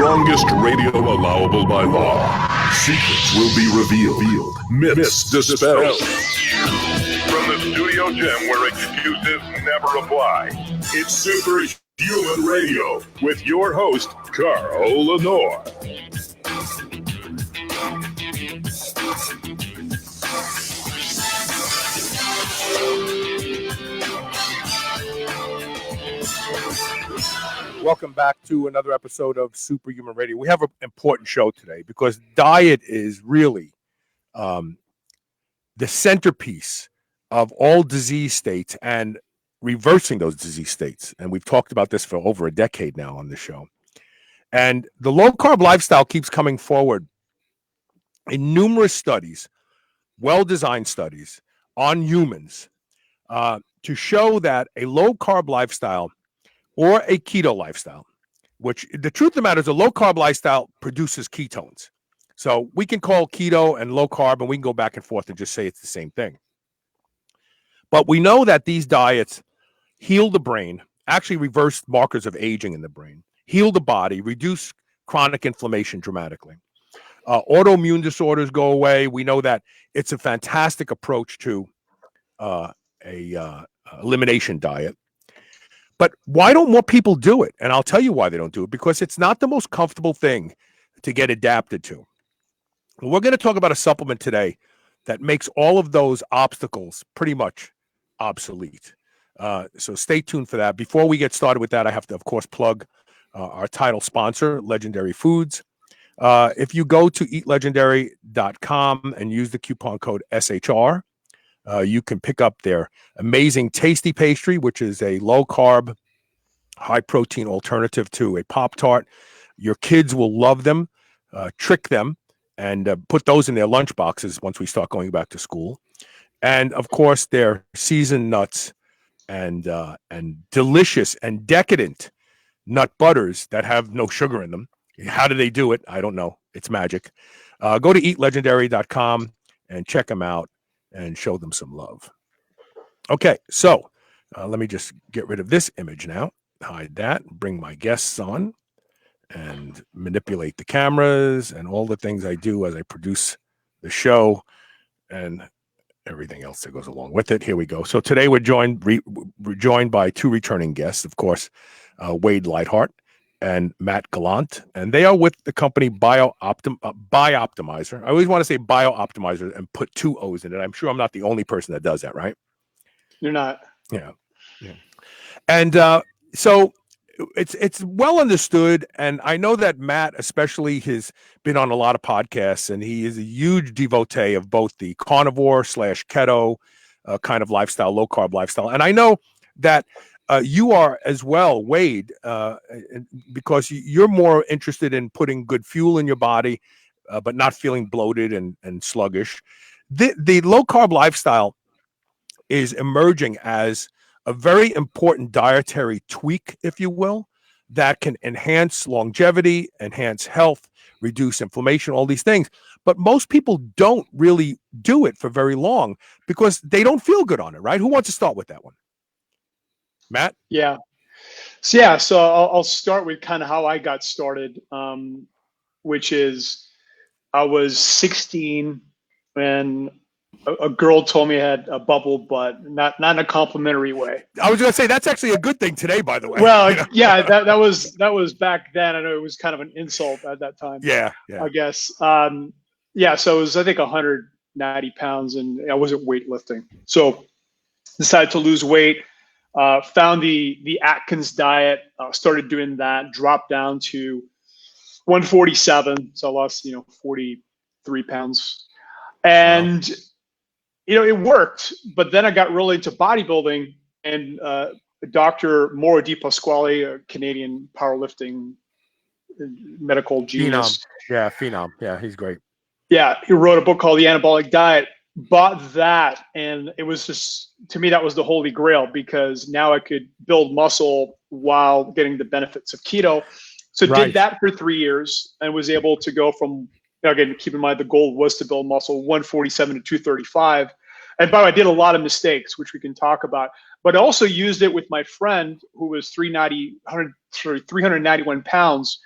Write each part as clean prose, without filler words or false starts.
strongest radio allowable by law. Secrets will be revealed. Myths dispelled. From the studio gym where excuses never apply, it's Superhuman Radio with your host, Carl Lenore. Welcome back to another episode of Superhuman Radio. We have an important show today because diet is really the centerpiece of all disease states and reversing those disease states. And we've talked about this for over a decade now on the show. And the low-carb lifestyle keeps coming forward in numerous studies, well-designed studies on humans to show that a low-carb lifestyle or a keto lifestyle, which the truth of the matter is a low-carb lifestyle produces ketones. So we can call keto and low-carb, and we can go back and forth and just say it's the same thing. But we know that these diets heal the brain, actually reverse markers of aging in the brain, heal the body, reduce chronic inflammation dramatically. Autoimmune disorders go away. We know that it's a fantastic approach to elimination diet. But why don't more people do it? And I'll tell you why they don't do it, because it's not the most comfortable thing to get adapted to. We're going to talk about a supplement today that makes all of those obstacles pretty much obsolete. So stay tuned for that. Before we get started with that, I have to, of course, plug our title sponsor, Legendary Foods. If you go to eatlegendary.com and use the coupon code SHR, you can pick up their amazing tasty pastry, which is a low-carb, high-protein alternative to a Pop-Tart. Your kids will love them. Trick them and put those in their lunch boxes once we start going back to school. And, of course, their seasoned nuts and delicious and decadent nut butters that have no sugar in them. How do they do it? I don't know. It's magic. Go to eatlegendary.com and check them out and show them some love. Okay, so let me just get rid of this image now. Hide that, bring my guests on, and manipulate the cameras and all the things I do as I produce the show and everything else that goes along with it. Here we go. So today we're joined by two returning guests, of course, Wade Lightheart and Matt Gallant, and they are with the company Bioptimizer. I always want to say Bioptimizer and put two O's in it. I'm sure I'm not the only person that does that, right? You're not. Yeah. And so it's well understood, and I know that Matt especially has been on a lot of podcasts, and he is a huge devotee of both the carnivore / keto kind of lifestyle, low carb lifestyle, and I know that you are as well, Wade, because you're more interested in putting good fuel in your body, but not feeling bloated and sluggish. The low carb lifestyle is emerging as a very important dietary tweak, if you will, that can enhance longevity, enhance health, reduce inflammation, all these things. But most people don't really do it for very long because they don't feel good on it, right? Who wants to start with that one? Matt? Yeah. So I'll start with kind of how I got started, which is I was 16 when a girl told me I had a bubble butt, not in a complimentary way. I was going to say that's actually a good thing today, by the way. Well, yeah, that was back then. I know it was kind of an insult at that time. Yeah. I guess. So it was, I think, 190 pounds, and I wasn't weightlifting. So decided to lose weight. Found the Atkins diet, started doing that, dropped down to 147. So I lost, 43 pounds. And, it worked. But then I got really into bodybuilding, and Dr. Mauro Di Pasquale, a Canadian powerlifting medical genius. Phenom. Yeah, he's great. Yeah, he wrote a book called The Anabolic Diet. Bought that, and it was just, to me, that was the holy grail, because now I could build muscle while getting the benefits of keto. So did that for 3 years and was able to go from, again, keep in mind the goal was to build muscle, 147 to 235. And by the way, I did a lot of mistakes, which we can talk about, but I also used it with my friend who was 391 pounds.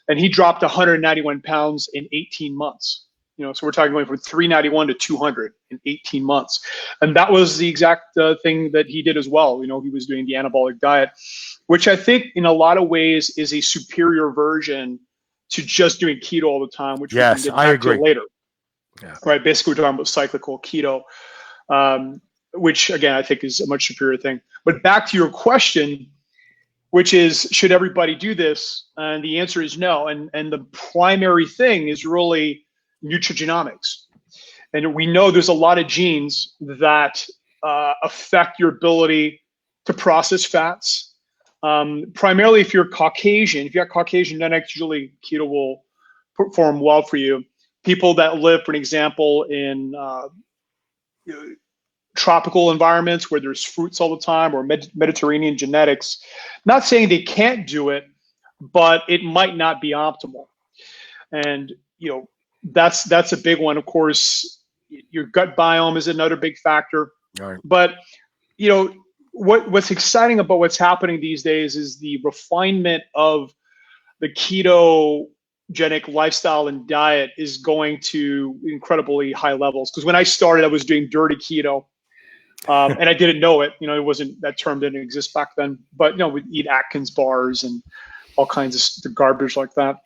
and he dropped 191 pounds in 18 months. So we're talking going from 391 to 200 in 18 months. And that was the exact thing that he did as well. He was doing the anabolic diet, which I think in a lot of ways is a superior version to just doing keto all the time, which yes, we can I get back agree. to later. Yeah. Right. Basically, we're talking about cyclical keto, which again, I think is a much superior thing. But back to your question, which is, should everybody do this? And the answer is no. And the primary thing is really nutrigenomics. And we know there's a lot of genes that affect your ability to process fats. Primarily, if you're Caucasian, if you have Caucasian genetics, usually keto will perform well for you. People that live, for an example, in tropical environments where there's fruits all the time, or Mediterranean genetics, not saying they can't do it, but it might not be optimal. And that's a big one. Of course, your gut biome is another big factor. Right. But what's exciting about what's happening these days is the refinement of the ketogenic lifestyle and diet is going to incredibly high levels. Because when I started, I was doing dirty keto, and I didn't know it. It wasn't, that term didn't exist back then. But we'd eat Atkins bars and all kinds of garbage like that.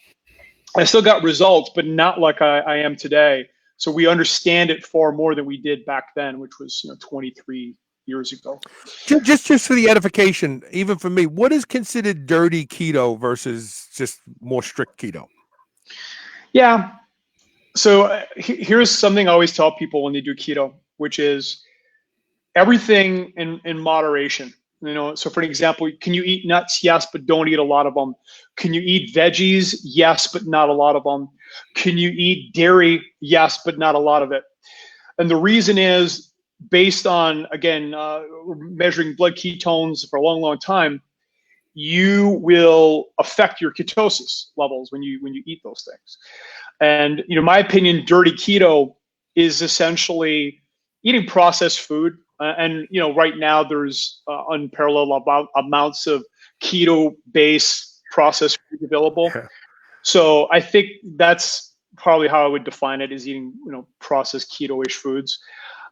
I still got results, but not like I am today. So we understand it far more than we did back then, which was 23 years ago. Just for the edification, even for me, what is considered dirty keto versus just more strict keto? Yeah. So here's something I always tell people when they do keto, which is everything in moderation. So for an example, can you eat nuts? Yes, but don't eat a lot of them. Can you eat veggies? Yes, but not a lot of them. Can you eat dairy? Yes, but not a lot of it. And the reason is based on, again, measuring blood ketones for a long, long time, you will affect your ketosis levels when you eat those things. And my opinion, dirty keto is essentially eating processed food. And right now there's unparalleled amounts of keto-based processed food available. Yeah. So I think that's probably how I would define it, is eating processed keto-ish foods.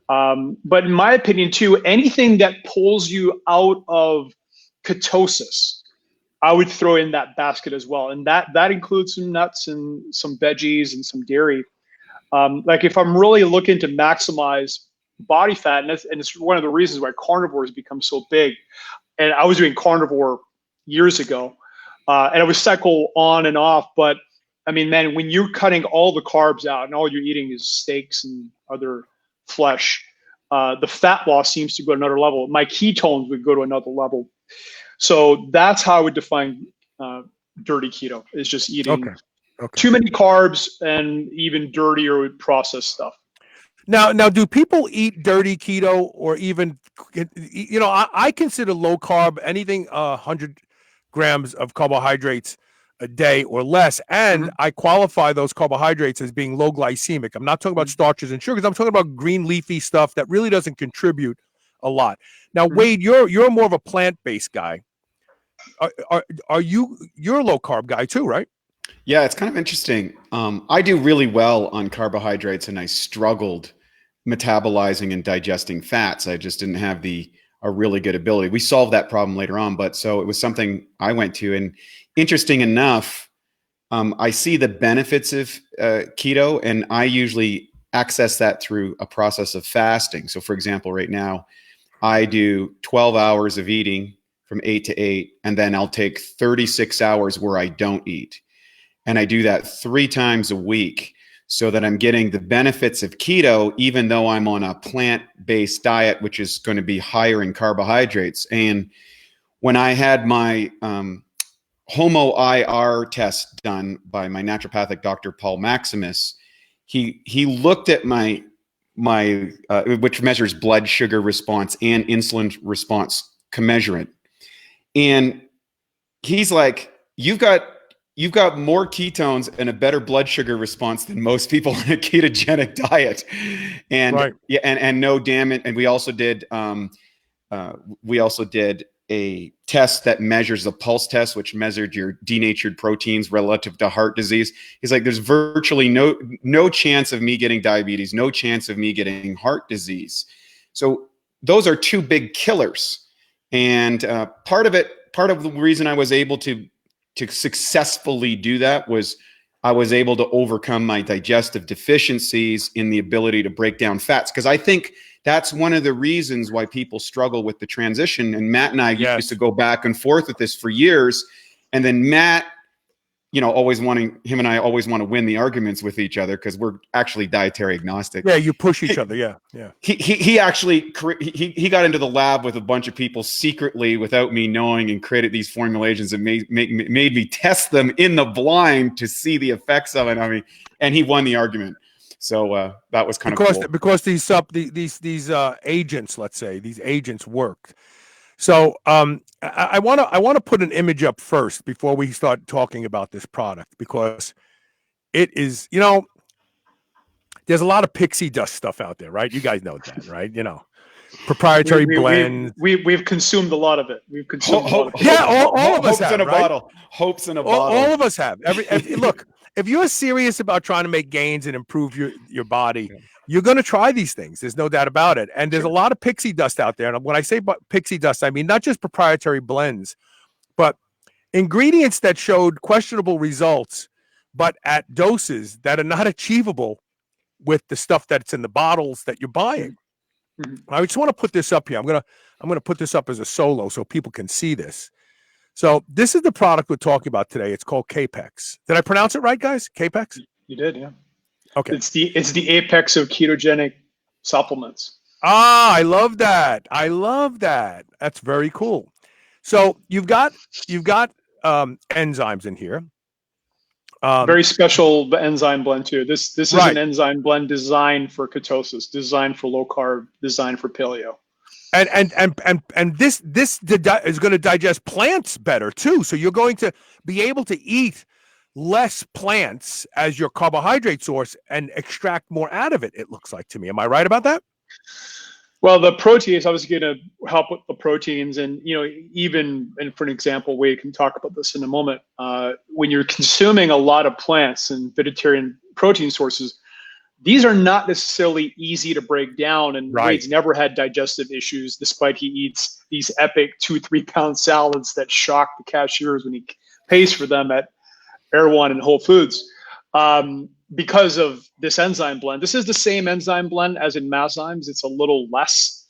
But in my opinion too, anything that pulls you out of ketosis, I would throw in that basket as well. And that includes some nuts and some veggies and some dairy. Like if I'm really looking to maximize body fat, and it's one of the reasons why carnivore has become so big. And I was doing carnivore years ago, and I would cycle on and off. But I mean, man, when you're cutting all the carbs out and all you're eating is steaks and other flesh, the fat loss seems to go to another level. My ketones would go to another level. So that's how I would define dirty keto, is just eating too many carbs and even dirtier processed stuff. Now, do people eat dirty keto, or even, I consider low carb anything 100 grams of carbohydrates a day or less. And I qualify those carbohydrates as being low glycemic. I'm not talking about starches and sugars. I'm talking about green leafy stuff that really doesn't contribute a lot. Now, Wade, you're more of a plant-based guy. Are you're a low carb guy too, right? Yeah, it's kind of interesting. I do really well on carbohydrates, and I struggled metabolizing and digesting fats. I just didn't have a really good ability. We solved that problem later on, but so it was something I went to. And interesting enough, I see the benefits of keto, and I usually access that through a process of fasting. So for example, right now, I do 12 hours of eating from 8 to 8, and then I'll take 36 hours where I don't eat. And I do that 3 times a week so that I'm getting the benefits of keto, even though I'm on a plant-based diet, which is going to be higher in carbohydrates. And when I had my Homo IR test done by my naturopathic doctor, Paul Maximus, he looked at my which measures blood sugar response and insulin response commensurate. And he's like, you've got more ketones and a better blood sugar response than most people on a ketogenic diet. And yeah, and no damage. And we also did a test that measures the pulse test, which measured your denatured proteins relative to heart disease. He's like, there's virtually no chance of me getting diabetes, no chance of me getting heart disease. So those are two big killers. And part of the reason I was able to successfully do that was I was able to overcome my digestive deficiencies in the ability to break down fats. Because I think that's one of the reasons why people struggle with the transition. And Matt and I used to go back and forth with this for years. And then Matt, him and I always want to win the arguments with each other because we're actually dietary agnostic. Yeah, you push each other. Yeah. He actually he got into the lab with a bunch of people secretly without me knowing and created these formulations and made me test them in the blind to see the effects of it. I mean, and he won the argument. So that was kind of cool. Because these agents, let's say, these agents worked. So I want to put an image up first before we start talking about this product, because it is, there's a lot of pixie dust stuff out there, right? You guys know that, right? Proprietary blend. We've consumed a lot of it. We've consumed all of us have, in a right? bottle. Hopes in a bottle. All of us have. Look, if you're serious about trying to make gains and improve your body, you're going to try these things. There's no doubt about it. And there's a lot of pixie dust out there. And when I say pixie dust, I mean not just proprietary blends, but ingredients that showed questionable results, but at doses that are not achievable with the stuff that's in the bottles that you're buying. I just want to put this up here. I'm gonna put this up as a solo so people can see this. So this is the product we're talking about today. It's called Capex. Did I pronounce it right, guys? Capex? You did, yeah. Okay. It's the apex of ketogenic supplements. I love that. That's very cool. So you've got enzymes in here. Very special enzyme blend too. This is right. An enzyme blend designed for ketosis, designed for low carb, designed for paleo. And this is going to digest plants better too. So you're going to be able to eat less plants as your carbohydrate source and extract more out of it, it looks like to me. Am I right about that? Well, the protein is obviously going to help with the proteins. And, and for an example, we can talk about this in a moment. When you're consuming a lot of plants and vegetarian protein sources, these are not necessarily easy to break down. And Wade's never had digestive issues, despite he eats these epic 2-3 pound salads that shock the cashiers when he pays for them at Erewhon and Whole Foods, because of this enzyme blend. This is the same enzyme blend as in Masszymes. It's a little less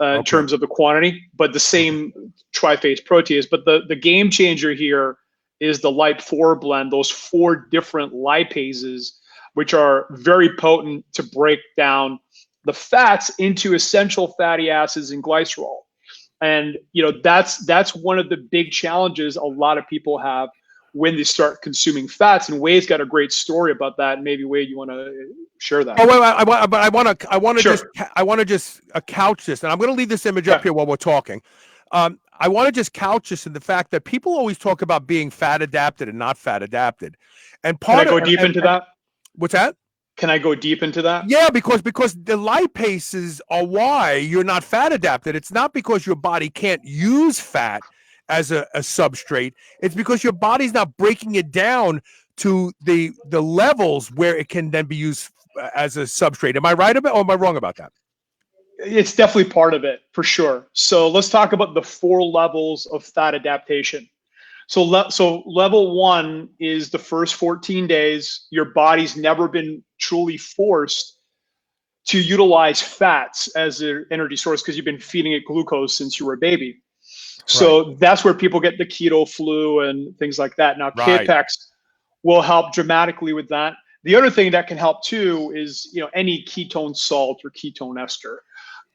in terms of the quantity, but the same triphase protease. But the game changer here is the Lip4 blend, those 4 different lipases, which are very potent to break down the fats into essential fatty acids and glycerol. And that's one of the big challenges a lot of people have when they start consuming fats. And Wade's got a great story about that. Maybe Wade, you want to share that? Oh, wait, I want to just couch this, and I'm going to leave this image up here while we're talking. I want to just couch this in the fact that people always talk about being fat adapted and not fat adapted. And Can I go deep into that? What's that? Can I go deep into that? Yeah, because the lipases are why you're not fat adapted. It's not because your body can't use fat as a substrate. It's because your body's not breaking it down to the levels where it can then be used as a substrate. Am I right about, or am I wrong about that? It's definitely part of it, for sure. So let's talk about the 4 levels of fat adaptation. So level 1 is the first 14 days. Your body's never been truly forced to utilize fats as an energy source because you've been feeding it glucose since you were a baby. So that's where people get the keto flu and things like that. Now, Capex will help dramatically with that. The other thing that can help too is, any ketone salt or ketone ester.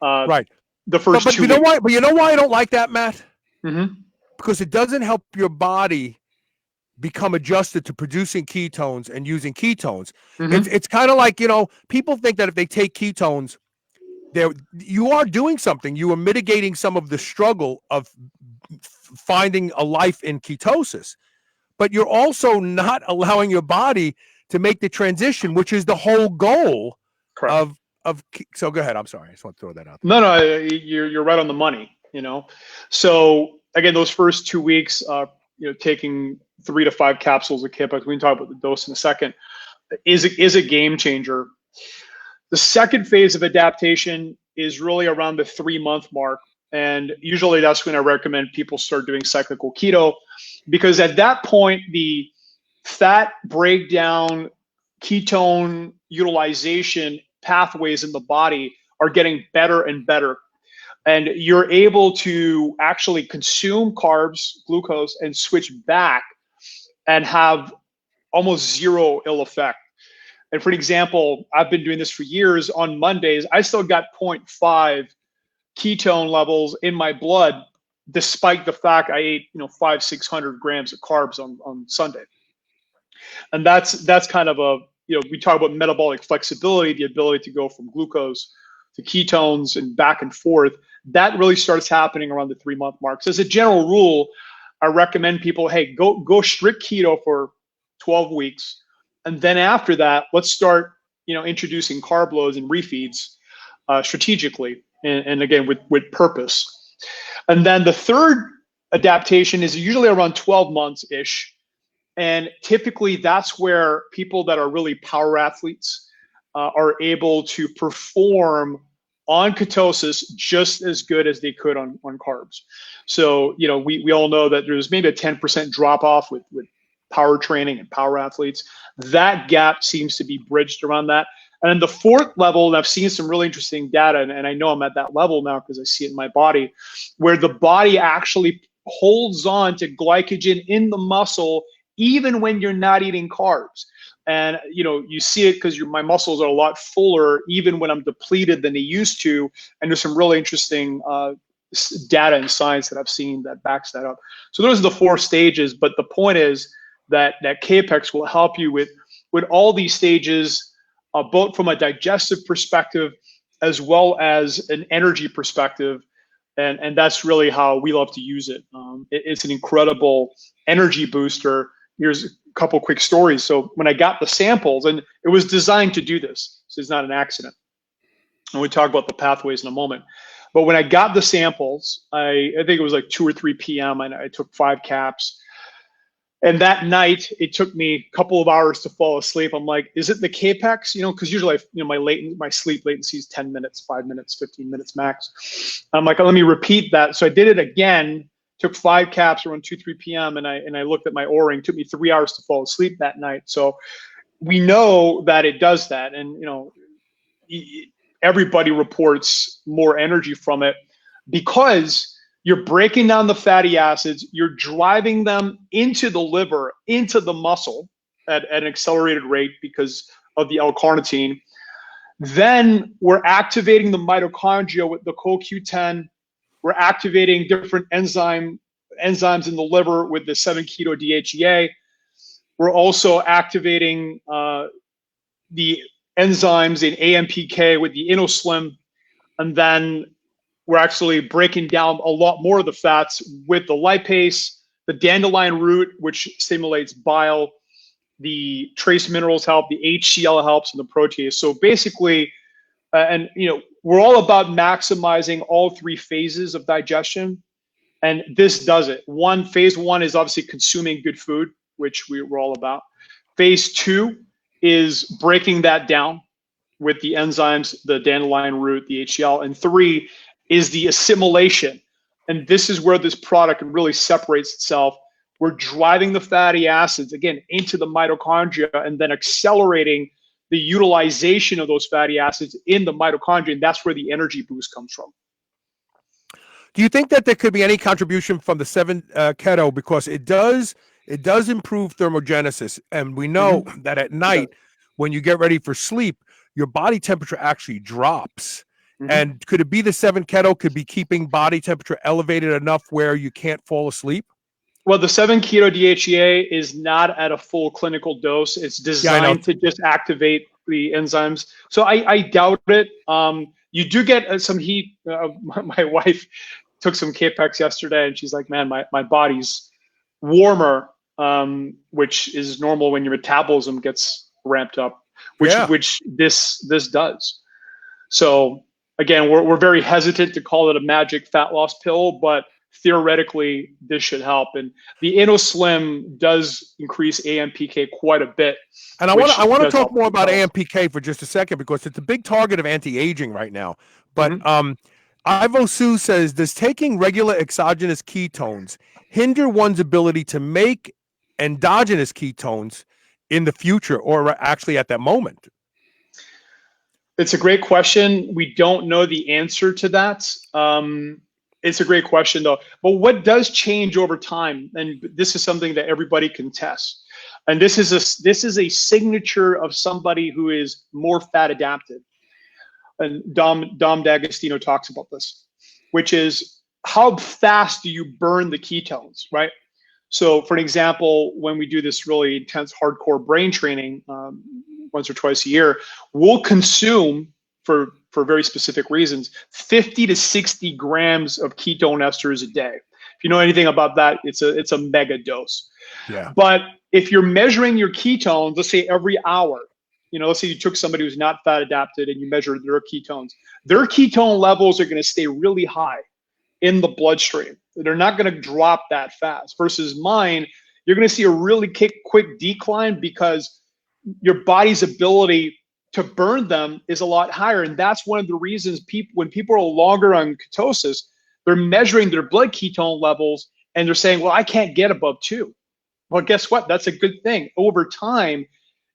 The first but 2 you know why? But you know why I don't like that, Matt? Mm-hmm. Because it doesn't help your body become adjusted to producing ketones and using ketones. Mm-hmm. It's kind of like, people think that if they take ketones, you are doing something. You are mitigating some of the struggle of finding a life in ketosis, but you're also not allowing your body to make the transition, which is the whole goal of. So go ahead. I'm sorry. I just want to throw that out there. No, you're right on the money. you know? So again, those first 2 weeks, taking 3 to 5 capsules of Capex, we can talk about the dose in a second, is a game changer. The second phase of adaptation is really around the 3-month mark. And usually that's when I recommend people start doing cyclical keto, because at that point, the fat breakdown, ketone utilization pathways in the body are getting better and better. And you're able to actually consume carbs, glucose, and switch back and have almost zero ill effect. And for example, I've been doing this for years. On Mondays, I still got 0.5 ketone levels in my blood, despite the fact I ate 500-600 grams of carbs on Sunday. And that's kind of a, we talk about metabolic flexibility, the ability to go from glucose to ketones and back and forth. That really starts happening around the 3-month mark. So as a general rule, I recommend people, hey, go strict keto for 12 weeks. And then after that, let's start, introducing carb loads and refeeds strategically, and again, with purpose. And then the third adaptation is usually around 12 months-ish. And typically that's where people that are really power athletes are able to perform on ketosis just as good as they could on carbs. So, we all know that there's maybe a 10% drop off with power training and power athletes. That gap seems to be bridged around that. And then the fourth level, and I've seen some really interesting data, and I know I'm at that level now because I see it in my body, where the body actually holds on to glycogen in the muscle even when you're not eating carbs. And you see it because my muscles are a lot fuller even when I'm depleted than they used to. And there's some really interesting data and science that I've seen that backs that up. So those are the 4 stages. But the point is that Capex will help you with all these stages, both from a digestive perspective as well as an energy perspective. And that's really how we love to use it. It's an incredible energy booster. Here's a couple quick stories. So when I got the samples, and it was designed to do this, so it's not an accident. And we talk about the pathways in a moment. But when I got the samples, I think it was like 2 or 3 p.m. and I took 5 caps. And that night, it took me a couple of hours to fall asleep. I'm like, is it the Capex? Because usually, my sleep latency is 10 minutes, 5 minutes, 15 minutes max. I'm like, let me repeat that. So I did it again, took 5 caps around 2, 3 p.m. And I looked at my O-ring. It took me 3 hours to fall asleep that night. So we know that it does that. And, everybody reports more energy from it because you're breaking down the fatty acids, you're driving them into the liver, into the muscle at an accelerated rate because of the L-carnitine. Then we're activating the mitochondria with the CoQ10. We're activating different enzymes in the liver with the 7-keto-DHEA. We're also activating the enzymes in AMPK with the InnoSlim. And then we're actually breaking down a lot more of the fats with the lipase, the dandelion root, which stimulates bile, the trace minerals help, the HCl helps, and the protease. So basically, we're all about maximizing all 3 phases of digestion, and this does it. Phase 1 is obviously consuming good food, which we're all about. Phase 2 is breaking that down with the enzymes, the dandelion root, the HCl, and 3 is the assimilation. And this is where this product really separates itself. We're driving the fatty acids, again, into the mitochondria and then accelerating the utilization of those fatty acids in the mitochondria. And that's where the energy boost comes from. Do you think that there could be any contribution from the 7 keto? Because it does improve thermogenesis. And we know that at night, when you get ready for sleep, your body temperature actually drops. And could it be the 7 keto could be keeping body temperature elevated enough where you can't fall asleep? Well, the 7-keto-DHEA is not at a full clinical dose. It's designed to just activate the enzymes. So I doubt it. You do get some heat. My wife took some Capex yesterday, and she's like, man, my body's warmer, which is normal when your metabolism gets ramped up, which this does. So again, we're very hesitant to call it a magic fat loss pill, but theoretically this should help. And the InnoSlim does increase AMPK quite a bit. And I want to talk more about AMPK for just a second, because it's a big target of anti-aging right now. But Ivo Su says, does taking regular exogenous ketones hinder one's ability to make endogenous ketones in the future, or actually at that moment? It's a great question. We don't know the answer to that. It's a great question, though. But what does change over time? And this is something that everybody can test. And this is a signature of somebody who is more fat adapted. And Dom D'Agostino talks about this, which is how fast do you burn the ketones, right? So, for an example, when we do this really intense, hardcore brain training once or twice a year, we'll consume, for very specific reasons, 50 to 60 grams of ketone esters a day. If you know anything about that, it's a mega dose. Yeah. But if you're measuring your ketones, let's say every hour, let's say you took somebody who's not fat adapted and you measured their ketone levels are going to stay really high in the bloodstream. They're not going to drop that fast. Versus mine, you're going to see a really quick decline because your body's ability to burn them is a lot higher. And that's one of the reasons when people are longer on ketosis, they're measuring their blood ketone levels and they're saying, well, I can't get above 2. Well, guess what? That's a good thing. Over time,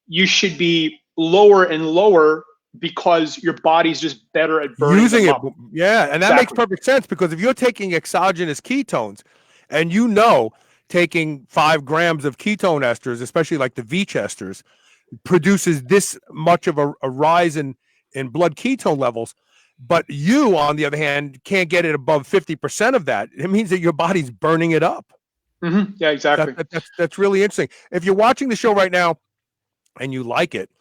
you should be lower and lower because your body's just better at burning using them it. up. Yeah, and that makes perfect sense, because if you're taking exogenous ketones and taking 5 grams of ketone esters, especially like the Veach esters, produces this much of a rise in blood ketone levels, but you, on the other hand, can't get it above 50% of that, it means that your body's burning it up. Yeah, exactly. That's really interesting. If you're watching the show right now and you like it,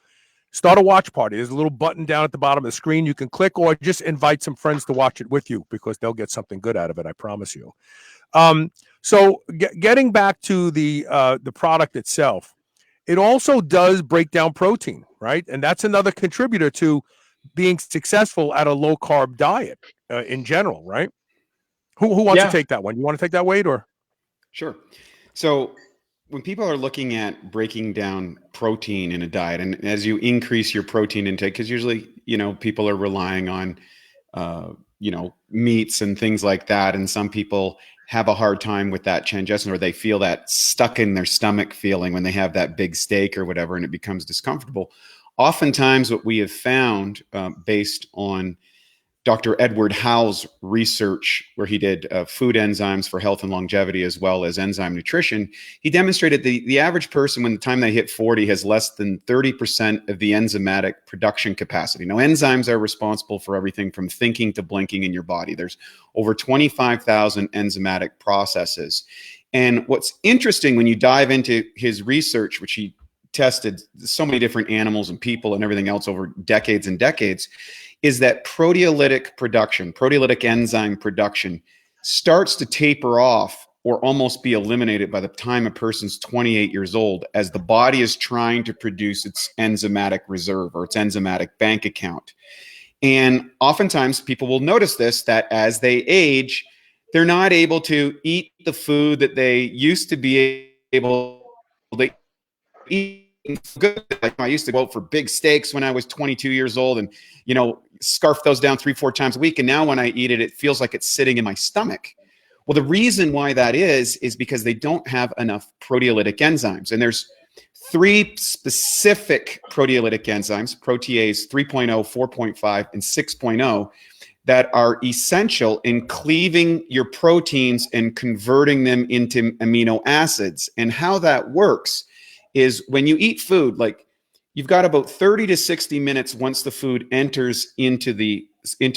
start a watch party. There's a little button down at the bottom of the screen you can click, or just invite some friends to watch it with you, because they'll get something good out of it, I promise you. So getting back to the product itself, it also does break down protein, right? And that's another contributor to being successful at a low-carb diet in general, right? Who wants to take that one? You want to take that, Wade, or? Sure. So when people are looking at breaking down protein in a diet, and as you increase your protein intake, because usually, people are relying on, meats and things like that. And some people have a hard time with that digestion, or they feel that stuck in their stomach feeling when they have that big steak or whatever, and it becomes discomfortable. Oftentimes what we have found based on Dr. Edward Howe's research, where he did food enzymes for health and longevity, as well as enzyme nutrition, he demonstrated the average person, when the time they hit 40, has less than 30% of the enzymatic production capacity. Now, enzymes are responsible for everything from thinking to blinking in your body. There's over 25,000 enzymatic processes. And what's interesting when you dive into his research, which he tested so many different animals and people and everything else over decades and decades, is that proteolytic enzyme production starts to taper off or almost be eliminated by the time a person's 28 years old, as the body is trying to produce its enzymatic reserve or its enzymatic bank account. And oftentimes people will notice this, that as they age, they're not able to eat the food that they used to be able to eat. Good. I used to go out for big steaks when I was 22 years old and, scarf those down 3-4 times a week. And now when I eat it, it feels like it's sitting in my stomach. Well, the reason why that is because they don't have enough proteolytic enzymes. And there's 3 specific proteolytic enzymes, protease 3.0, 4.5, and 6.0, that are essential in cleaving your proteins and converting them into amino acids. And how that works is when you eat food, like you've got about 30 to 60 minutes once the food enters into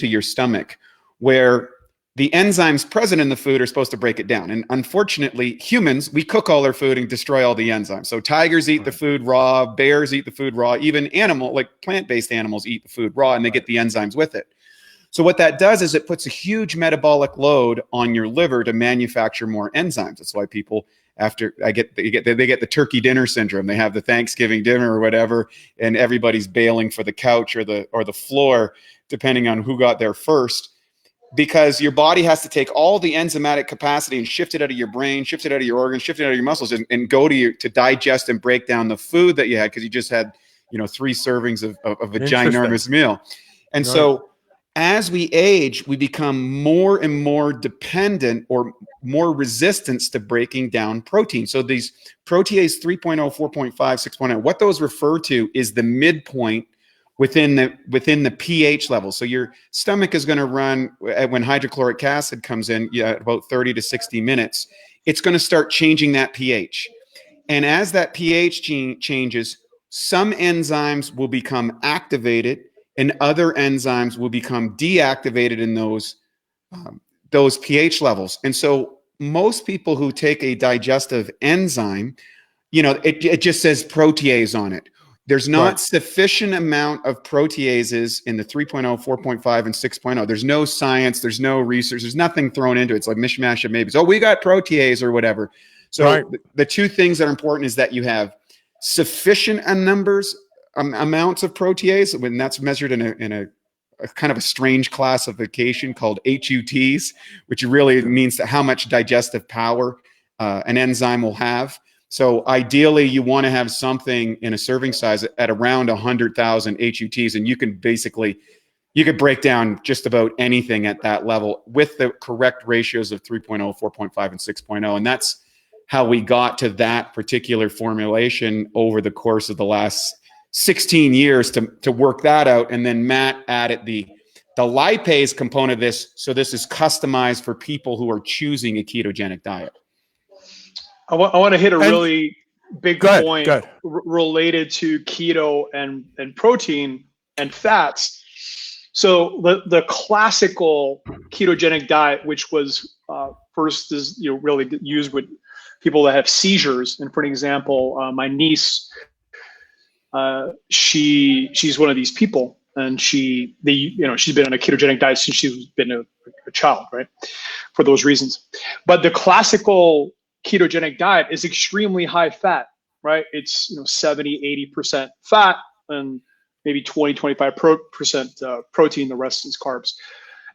your stomach, where the enzymes present in the food are supposed to break it down. And unfortunately, humans, we cook all our food and destroy all the enzymes. So tigers eat the food raw, bears eat the food raw, even plant-based animals eat the food raw, and they get the enzymes with it. So what that does is it puts a huge metabolic load on your liver to manufacture more enzymes. That's why people after they get the turkey dinner syndrome. They have the Thanksgiving dinner or whatever, and everybody's bailing for the couch or the floor, depending on who got there first, because your body has to take all the enzymatic capacity and shift it out of your brain, shift it out of your organs, shift it out of your muscles, and go to digest and break down the food that you had, because you just had 3 servings of a ginormous meal. And so as we age, we become more and more dependent or more resistance to breaking down protein. So these protease 3.0, 4.5, 6.0, what those refer to is the midpoint within the pH level. So your stomach is going to run, when hydrochloric acid comes in, about 30 to 60 minutes, it's going to start changing that pH. And as that pH changes, some enzymes will become activated and other enzymes will become deactivated in those pH levels. And so most people who take a digestive enzyme, it just says protease on it. There's not sufficient amount of proteases in the 3.0, 4.5, and 6.0. There's no science. There's no research. There's nothing thrown into it. It's like mishmash of maybes. Oh, we got protease or whatever. So the 2 things that are important is that you have sufficient amounts of protease, when that's measured in a kind of a strange classification called HUTs, which really means how much digestive power an enzyme will have. So ideally, you want to have something in a serving size at around 100,000 HUTs, and you could break down just about anything at that level with the correct ratios of 3.0, 4.5, and 6.0. And that's how we got to that particular formulation over the course of the last 16 years to work that out. And then Matt added the lipase component of this. So this is customized for people who are choosing a ketogenic diet. I want to hit a really big point related to keto and protein and fats. So the classical ketogenic diet, which was first is really used with people that have seizures. And for an example, my niece, she's one of these people, and she's been on a ketogenic diet since she's been a child, right? For those reasons. But the classical ketogenic diet is extremely high fat, right? It's 70, 80% fat and maybe 20, 25% protein. The rest is carbs.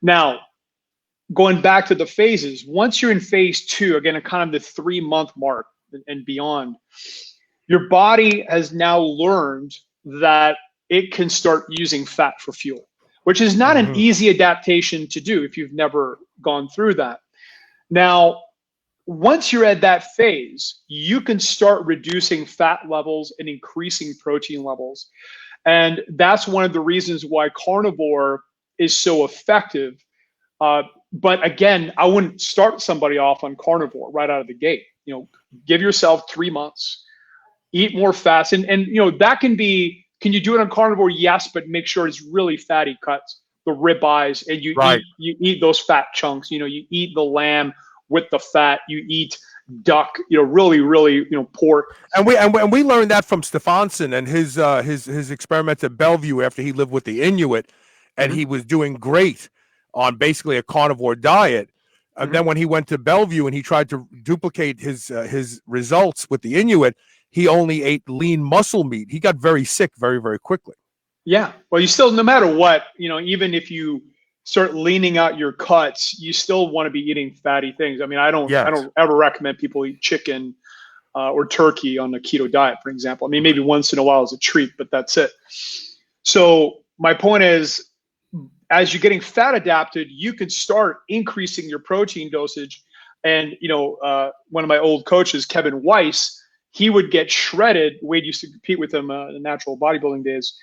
Now, going back to the phases, once you're in phase 2, again, at kind of the 3-month mark and beyond, your body has now learned that it can start using fat for fuel, which is not an easy adaptation to do if you've never gone through that. Now, once you're at that phase, you can start reducing fat levels and increasing protein levels. And that's one of the reasons why carnivore is so effective. But again, I wouldn't start somebody off on carnivore right out of the gate. Give yourself 3 months, eat more fats. And that can you do it on carnivore? Yes, but make sure it's really fatty cuts, the ribeyes, and you eat those fat chunks. You eat the lamb with the fat, you eat duck, really, pork. And we learned that from Stefansson and his experiments at Bellevue after he lived with the Inuit, and he was doing great on basically a carnivore diet. And then when he went to Bellevue and he tried to duplicate his results with the Inuit, he only ate lean muscle meat. He got very sick very, very quickly. Yeah. Well, you still, no matter what, even if you start leaning out your cuts, you still want to be eating fatty things. I mean, I don't ever recommend people eat chicken or turkey on a keto diet, for example. I mean, maybe once in a while as a treat, but that's it. So my point is, as you're getting fat adapted, you can start increasing your protein dosage. And, one of my old coaches, Kevin Weiss, he would get shredded. Wade used to compete with him in the natural bodybuilding days.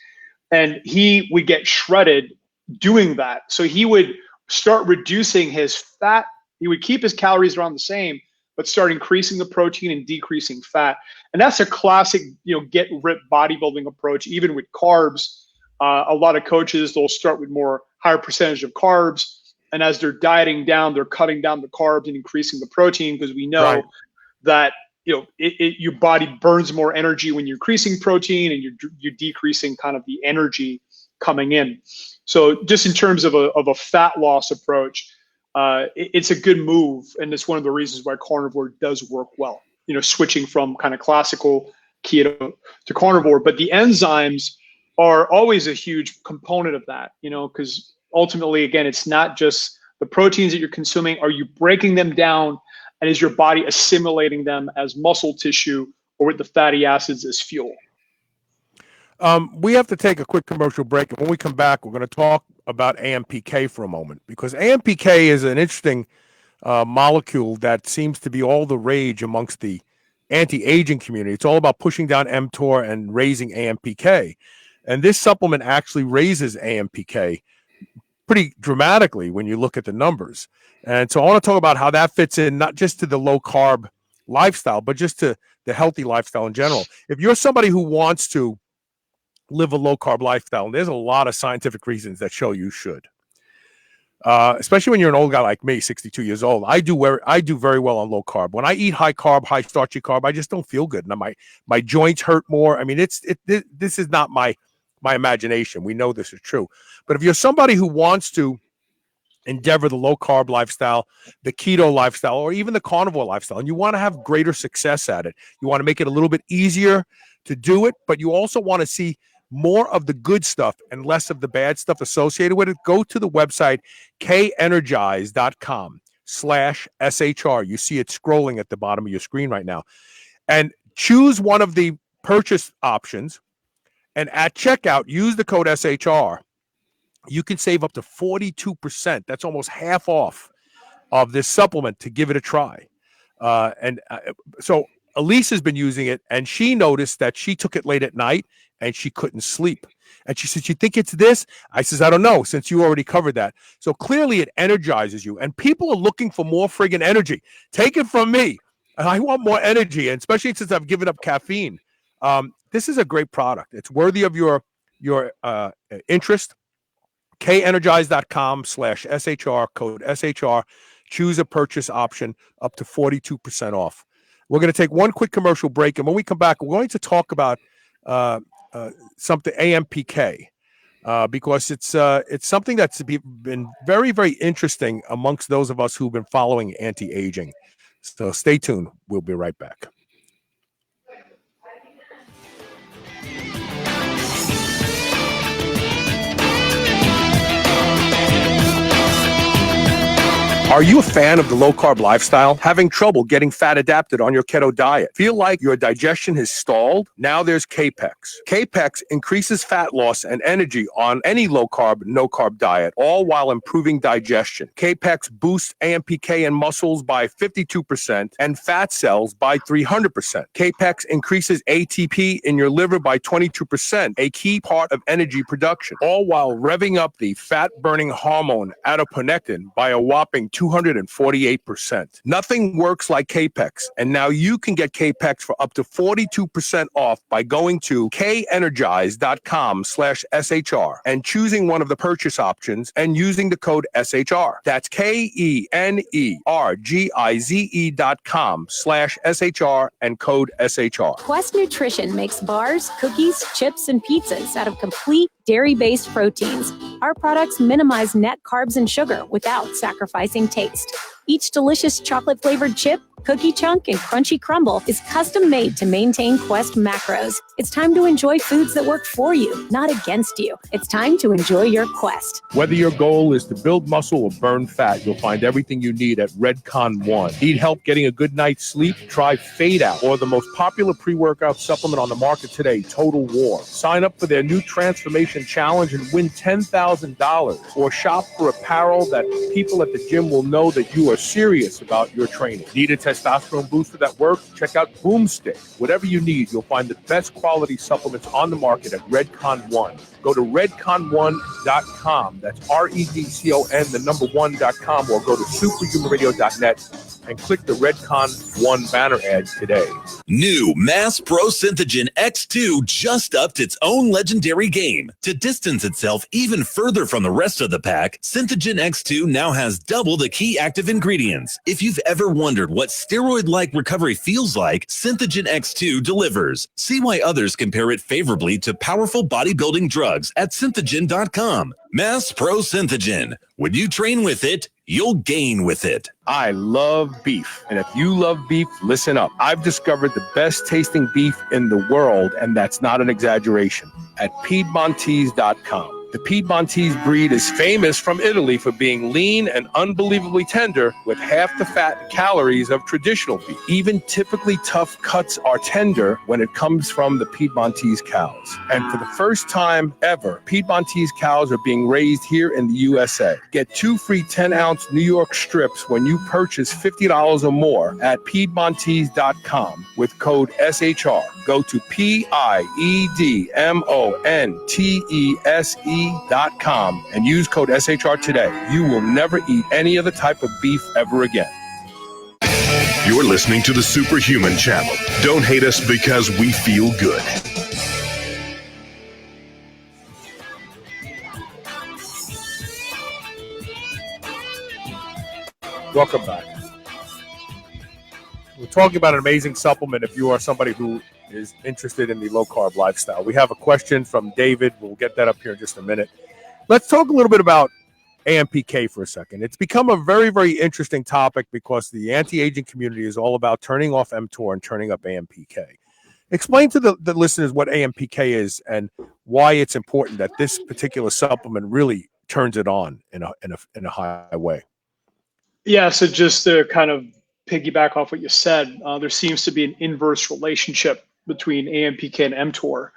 And he would get shredded doing that. So he would start reducing his fat. He would keep his calories around the same, but start increasing the protein and decreasing fat. And that's a classic, get ripped bodybuilding approach. Even with carbs, a lot of coaches, they'll start with higher percentage of carbs. And as they're dieting down, they're cutting down the carbs and increasing the protein, because we know that your body burns more energy when you're increasing protein, and you're decreasing kind of the energy coming in. So just in terms of a fat loss approach, it's a good move, and it's one of the reasons why carnivore does work well. switching from kind of classical keto to carnivore. But the enzymes are always a huge component of that, because ultimately, again, it's not just the proteins that you're consuming. Are you breaking them down, and is your body assimilating them as muscle tissue or with the fatty acids as fuel? We have to take a quick commercial break, and when we come back, we're going to talk about AMPK for a moment, because AMPK is an interesting molecule that seems to be all the rage amongst the anti-aging community. It's all about pushing down mTOR and raising AMPK, and this supplement actually raises AMPK pretty dramatically when you look at the numbers. And so I want to talk about how that fits in, not just to the low carb lifestyle, but just to the healthy lifestyle in general. If you're somebody who wants to live a low carb lifestyle, there's a lot of scientific reasons that show you should. Especially when you're an old guy like me, 62 years old. I do very well on low carb. When I eat high carb, high starchy carb, I just don't feel good. And my joints hurt more. I mean, this is not my imagination. We know this is true. But if you're somebody who wants to endeavor the low carb lifestyle, the keto lifestyle, or even the carnivore lifestyle, and you want to have greater success at it, you want to make it a little bit easier to do it, but you also want to see more of the good stuff and less of the bad stuff associated with it, go to the website kenergize.com/SHR. You see it scrolling at the bottom of your screen right now. And choose one of the purchase options. And at checkout, use the code SHR. You can save up to 42%. That's almost half off of this supplement to give it a try. So Elise has been using it, and she noticed that she took it late at night and she couldn't sleep. And she said, "You think it's this?" I says, "I don't know, since you already covered that." So clearly it energizes you, and people are looking for more friggin' energy. Take it from me. I want more energy, and especially since I've given up caffeine. This is a great product. It's worthy of your interest. kenergize.com/SHR, code SHR. Choose a purchase option up to 42% off. We're going to take one quick commercial break, and when we come back, we're going to talk about something AMPK, because it's something that's been very, very interesting amongst those of us who've been following anti-aging. So stay tuned. We'll be right back. Are you a fan of the low-carb lifestyle? Having trouble getting fat adapted on your keto diet? Feel like your digestion has stalled? Now there's Capex. Capex increases fat loss and energy on any low-carb, no-carb diet, all while improving digestion. Capex boosts AMPK in muscles by 52% and fat cells by 300%. Capex increases ATP in your liver by 22%, a key part of energy production, all while revving up the fat-burning hormone adiponectin by a whopping 248%. Nothing works like Capex, and now you can get Capex for up to 42% off by going to kenergize.com/SHR and choosing one of the purchase options and using the code SHR. That's KENERGIZE.com/SHR and code SHR. Quest Nutrition makes bars, cookies, chips, and pizzas out of complete dairy-based proteins. Our products minimize net carbs and sugar without sacrificing taste. Each delicious chocolate-flavored chip, cookie chunk, and crunchy crumble is custom made to maintain Quest macros. It's time to enjoy foods that work for you, not against you. It's time to enjoy your Quest. Whether your goal is to build muscle or burn fat, you'll find everything you need at Redcon One. Need help getting a good night's sleep? Try Fade Out, or the most popular pre-workout supplement on the market today, Total War. Sign up for their new Transformation Challenge and win $10,000, or shop for apparel that people at the gym will know that you are serious about your training. Need a testosterone booster that works? Check out Boomstick. Whatever you need, you'll find the best quality supplements on the market at Redcon One. Go to redcon1.com. That's REDCON1.com, or go to superhumanradio.net and click the Redcon One banner ad today. New Mass Pro Synthogen X2 just upped its own legendary game. To distance itself even further from the rest of the pack, Synthogen X2 now has double the key active ingredients. If you've ever wondered what steroid-like recovery feels like, Synthogen X2 delivers. See why others compare it favorably to powerful bodybuilding drugs at synthogen.com. Mass Pro Synthogen. When you train with it, you'll gain with it. I love beef. And if you love beef, listen up. I've discovered the best tasting beef in the world, and that's not an exaggeration, at Piedmontese.com. The Piedmontese breed is famous from Italy for being lean and unbelievably tender with half the fat and calories of traditional beef. Even typically tough cuts are tender when it comes from the Piedmontese cows. And for the first time ever, Piedmontese cows are being raised here in the USA. Get 2 free 10-ounce New York strips when you purchase $50 or more at Piedmontese.com with code SHR. Go to Piedmontese.com and use code SHR today. You will never eat any other type of beef ever again. You're listening to the Superhuman Channel. Don't hate us because we feel good. Welcome back. We're talking about an amazing supplement if you are somebody who is interested in the low-carb lifestyle. We have a question from David. We'll get that up here in just a minute. Let's talk a little bit about AMPK for a second. It's become a very, very interesting topic because the anti-aging community is all about turning off mTOR and turning up AMPK. Explain to the listeners what AMPK is and why it's important that this particular supplement really turns it on in a high way. Yeah, so just to kind of piggyback off what you said, there seems to be an inverse relationship between AMPK and mTOR.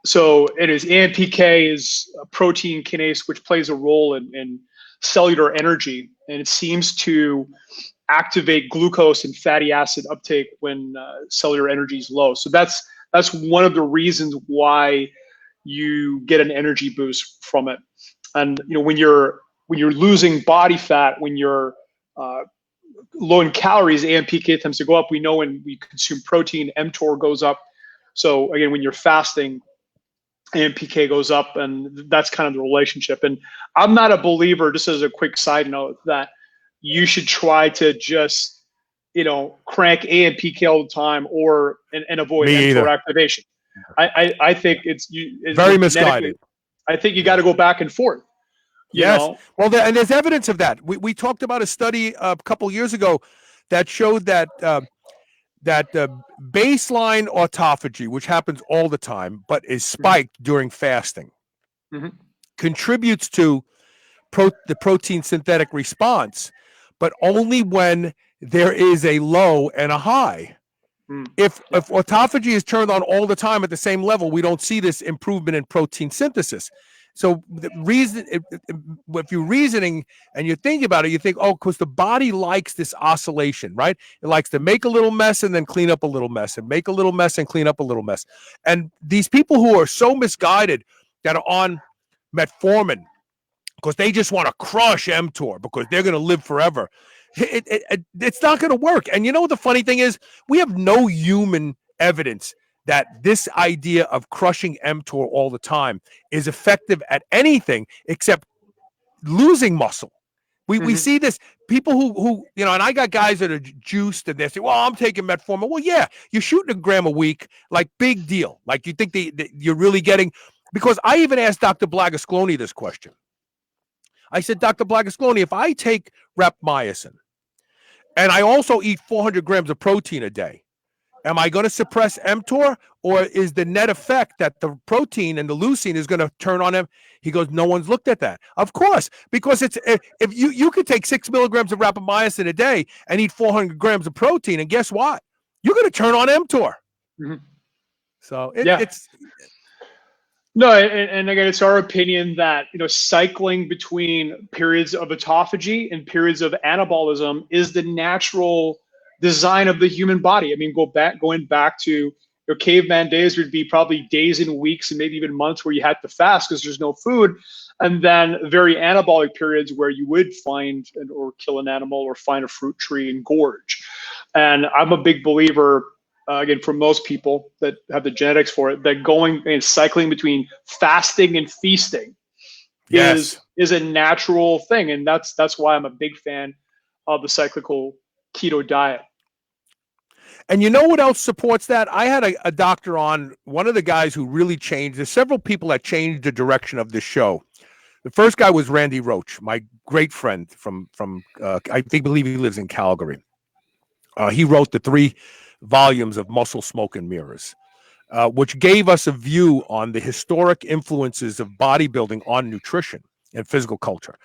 So it is AMPK is a protein kinase which plays a role in cellular energy, and it seems to activate glucose and fatty acid uptake when cellular energy is low. So that's one of the reasons why you get an energy boost from it. And when you're losing body fat, when you're low in calories, AMPK tends to go up. We know when we consume protein, mTOR goes up. So again, when you're fasting, AMPK goes up, and that's kind of the relationship. And I'm not a believer, just as a quick side note, that you should try to just, crank AMPK all the time and avoid mTOR activation. I think it's very misguided. I think you got to go back and forth. Yes. Well, and there's evidence of that. We talked about a study a couple years ago that showed that baseline autophagy, which happens all the time, but is spiked during fasting, contributes to the protein synthetic response, but only when there is a low and a high. If autophagy is turned on all the time at the same level, we don't see this improvement in protein synthesis. So the reason, if you're reasoning and you think about it, you think, because the body likes this oscillation, right? It likes to make a little mess and then clean up a little mess, and make a little mess and clean up a little mess. And these people who are so misguided that are on metformin because they just want to crush mTOR because they're going to live forever, it's not going to work. And the funny thing is, we have no human evidence that this idea of crushing mTOR all the time is effective at anything except losing muscle. We see this, people who and I got guys that are juiced and they say, well, I'm taking metformin. Well, yeah, you're shooting 1 gram a week, like big deal. Like you think you're really getting, because I even asked Dr. Blagascloni this question. I said, Dr. Blagascloni, if I take rapamycin and I also eat 400 grams of protein a day, am I going to suppress mTOR, or is the net effect that the protein and the leucine is going to turn on him? He goes, no one's looked at that. Of course, because it's if you could take 6 milligrams of rapamycin a day and eat 400 grams of protein, and guess what? You're going to turn on mTOR. So it's no, and again, it's our opinion that cycling between periods of autophagy and periods of anabolism is the natural design of the human body. I mean, going back to your caveman days, would be probably days and weeks and maybe even months where you had to fast because there's no food, and then very anabolic periods where you would find or kill an animal or find a fruit tree and gorge. And I'm a big believer, again, for most people that have the genetics for it, that going and cycling between fasting and feasting is a natural thing, and that's why I'm a big fan of the cyclical keto diet. And you know what else supports that? I had a doctor on, one of the guys who really changed. There's several people that changed the direction of this show. The first guy was Randy Roach, my great friend from believe he lives in Calgary. He wrote the 3 volumes of Muscle, Smoke, and Mirrors, which gave us a view on the historic influences of bodybuilding on nutrition and physical culture.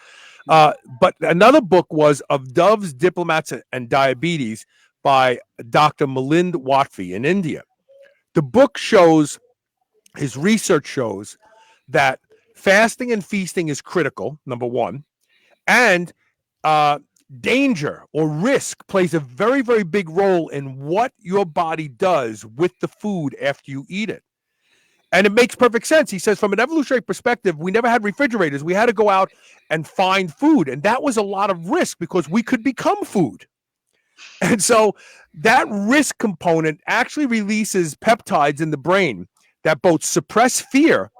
But another book was Of Doves, Diplomats, and Diabetes by Dr. Malinda Wafi in India. The book shows, his research shows, that fasting and feasting is critical, number one, and danger or risk plays a very, very big role in what your body does with the food after you eat it. And it makes perfect sense. He says, from an evolutionary perspective, we never had refrigerators. We had to go out and find food. And that was a lot of risk because we could become food. And so that risk component actually releases peptides in the brain that both suppress fear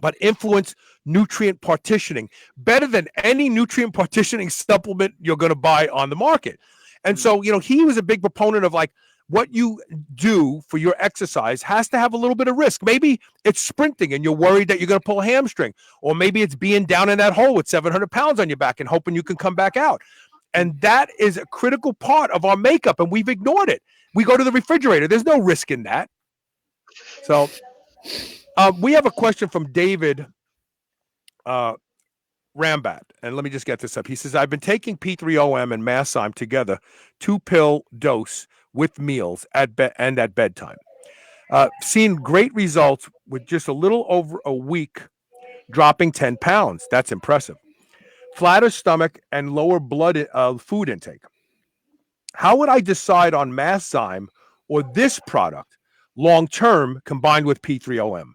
but influence nutrient partitioning better than any nutrient partitioning supplement you're going to buy on the market. And so, he was a big proponent of like, what you do for your exercise has to have a little bit of risk. Maybe it's sprinting and you're worried that you're going to pull a hamstring, or maybe it's being down in that hole with 700 pounds on your back and hoping you can come back out. And that is a critical part of our makeup, and we've ignored it. We go to the refrigerator. There's no risk in that. So we have a question from David Rambat, and let me just get this up. He says, I've been taking P3OM and Enzyme together, 2-pill dose with meals at bedtime. Seen great results with just a little over a week, dropping 10 pounds. That's impressive. Flatter stomach and lower blood food intake. How would I decide on Enzyme or this product long-term combined with P3OM?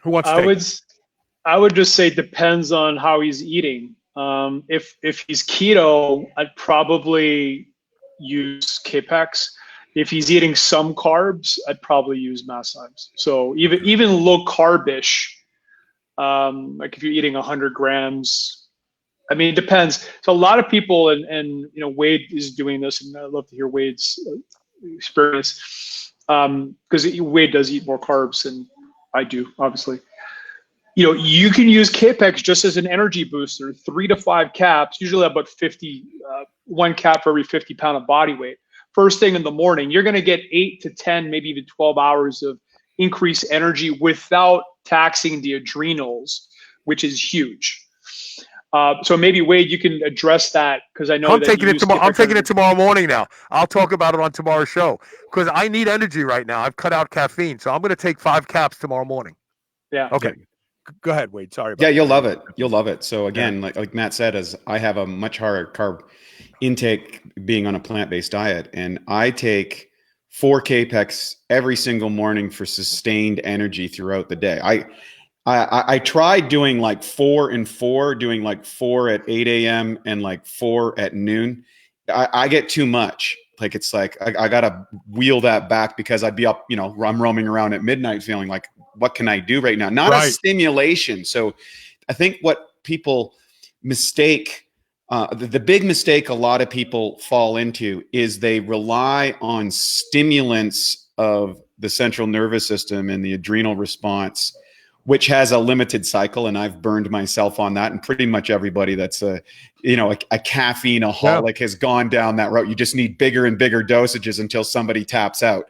Who wants to take it? I would just say depends on how he's eating. If he's keto, I'd probably use Capex. If he's eating some carbs, I'd probably use Enzymes. So even low carbish, like if you're eating 100 grams, I mean, it depends. So a lot of people, and Wade is doing this, and I'd love to hear Wade's experience, because Wade does eat more carbs than I do, obviously. You can use Capex just as an energy booster, 3 to 5 caps, usually about 1 cap for every 50 pound of body weight. First thing in the morning, you're going to get 8 to 10, maybe even 12 hours of increased energy without taxing the adrenals, which is huge. So maybe Wade, you can address that, because I know I'm taking it tomorrow morning now. I'll talk about it on tomorrow's show because I need energy right now. I've cut out caffeine, so I'm going to take 5 caps tomorrow morning. Yeah. Okay. Go ahead, Wade. Sorry about that. You'll love it. You'll love it. So again, like Matt said, as I have a much higher carb intake being on a plant-based diet, and I take 4 Capex every single morning for sustained energy throughout the day. I tried doing like 4 and 4, doing like 4 at 8 a.m. and like 4 at noon. I get too much. Like, it's like, I got to wheel that back because I'd be up, I'm roaming around at midnight feeling like, what can I do right now? Not a stimulation. So I think what people mistake, the big mistake a lot of people fall into is they rely on stimulants of the central nervous system and the adrenal response, which has a limited cycle. And I've burned myself on that. And pretty much everybody that's a caffeine-aholic has gone down that route. You just need bigger and bigger dosages until somebody taps out.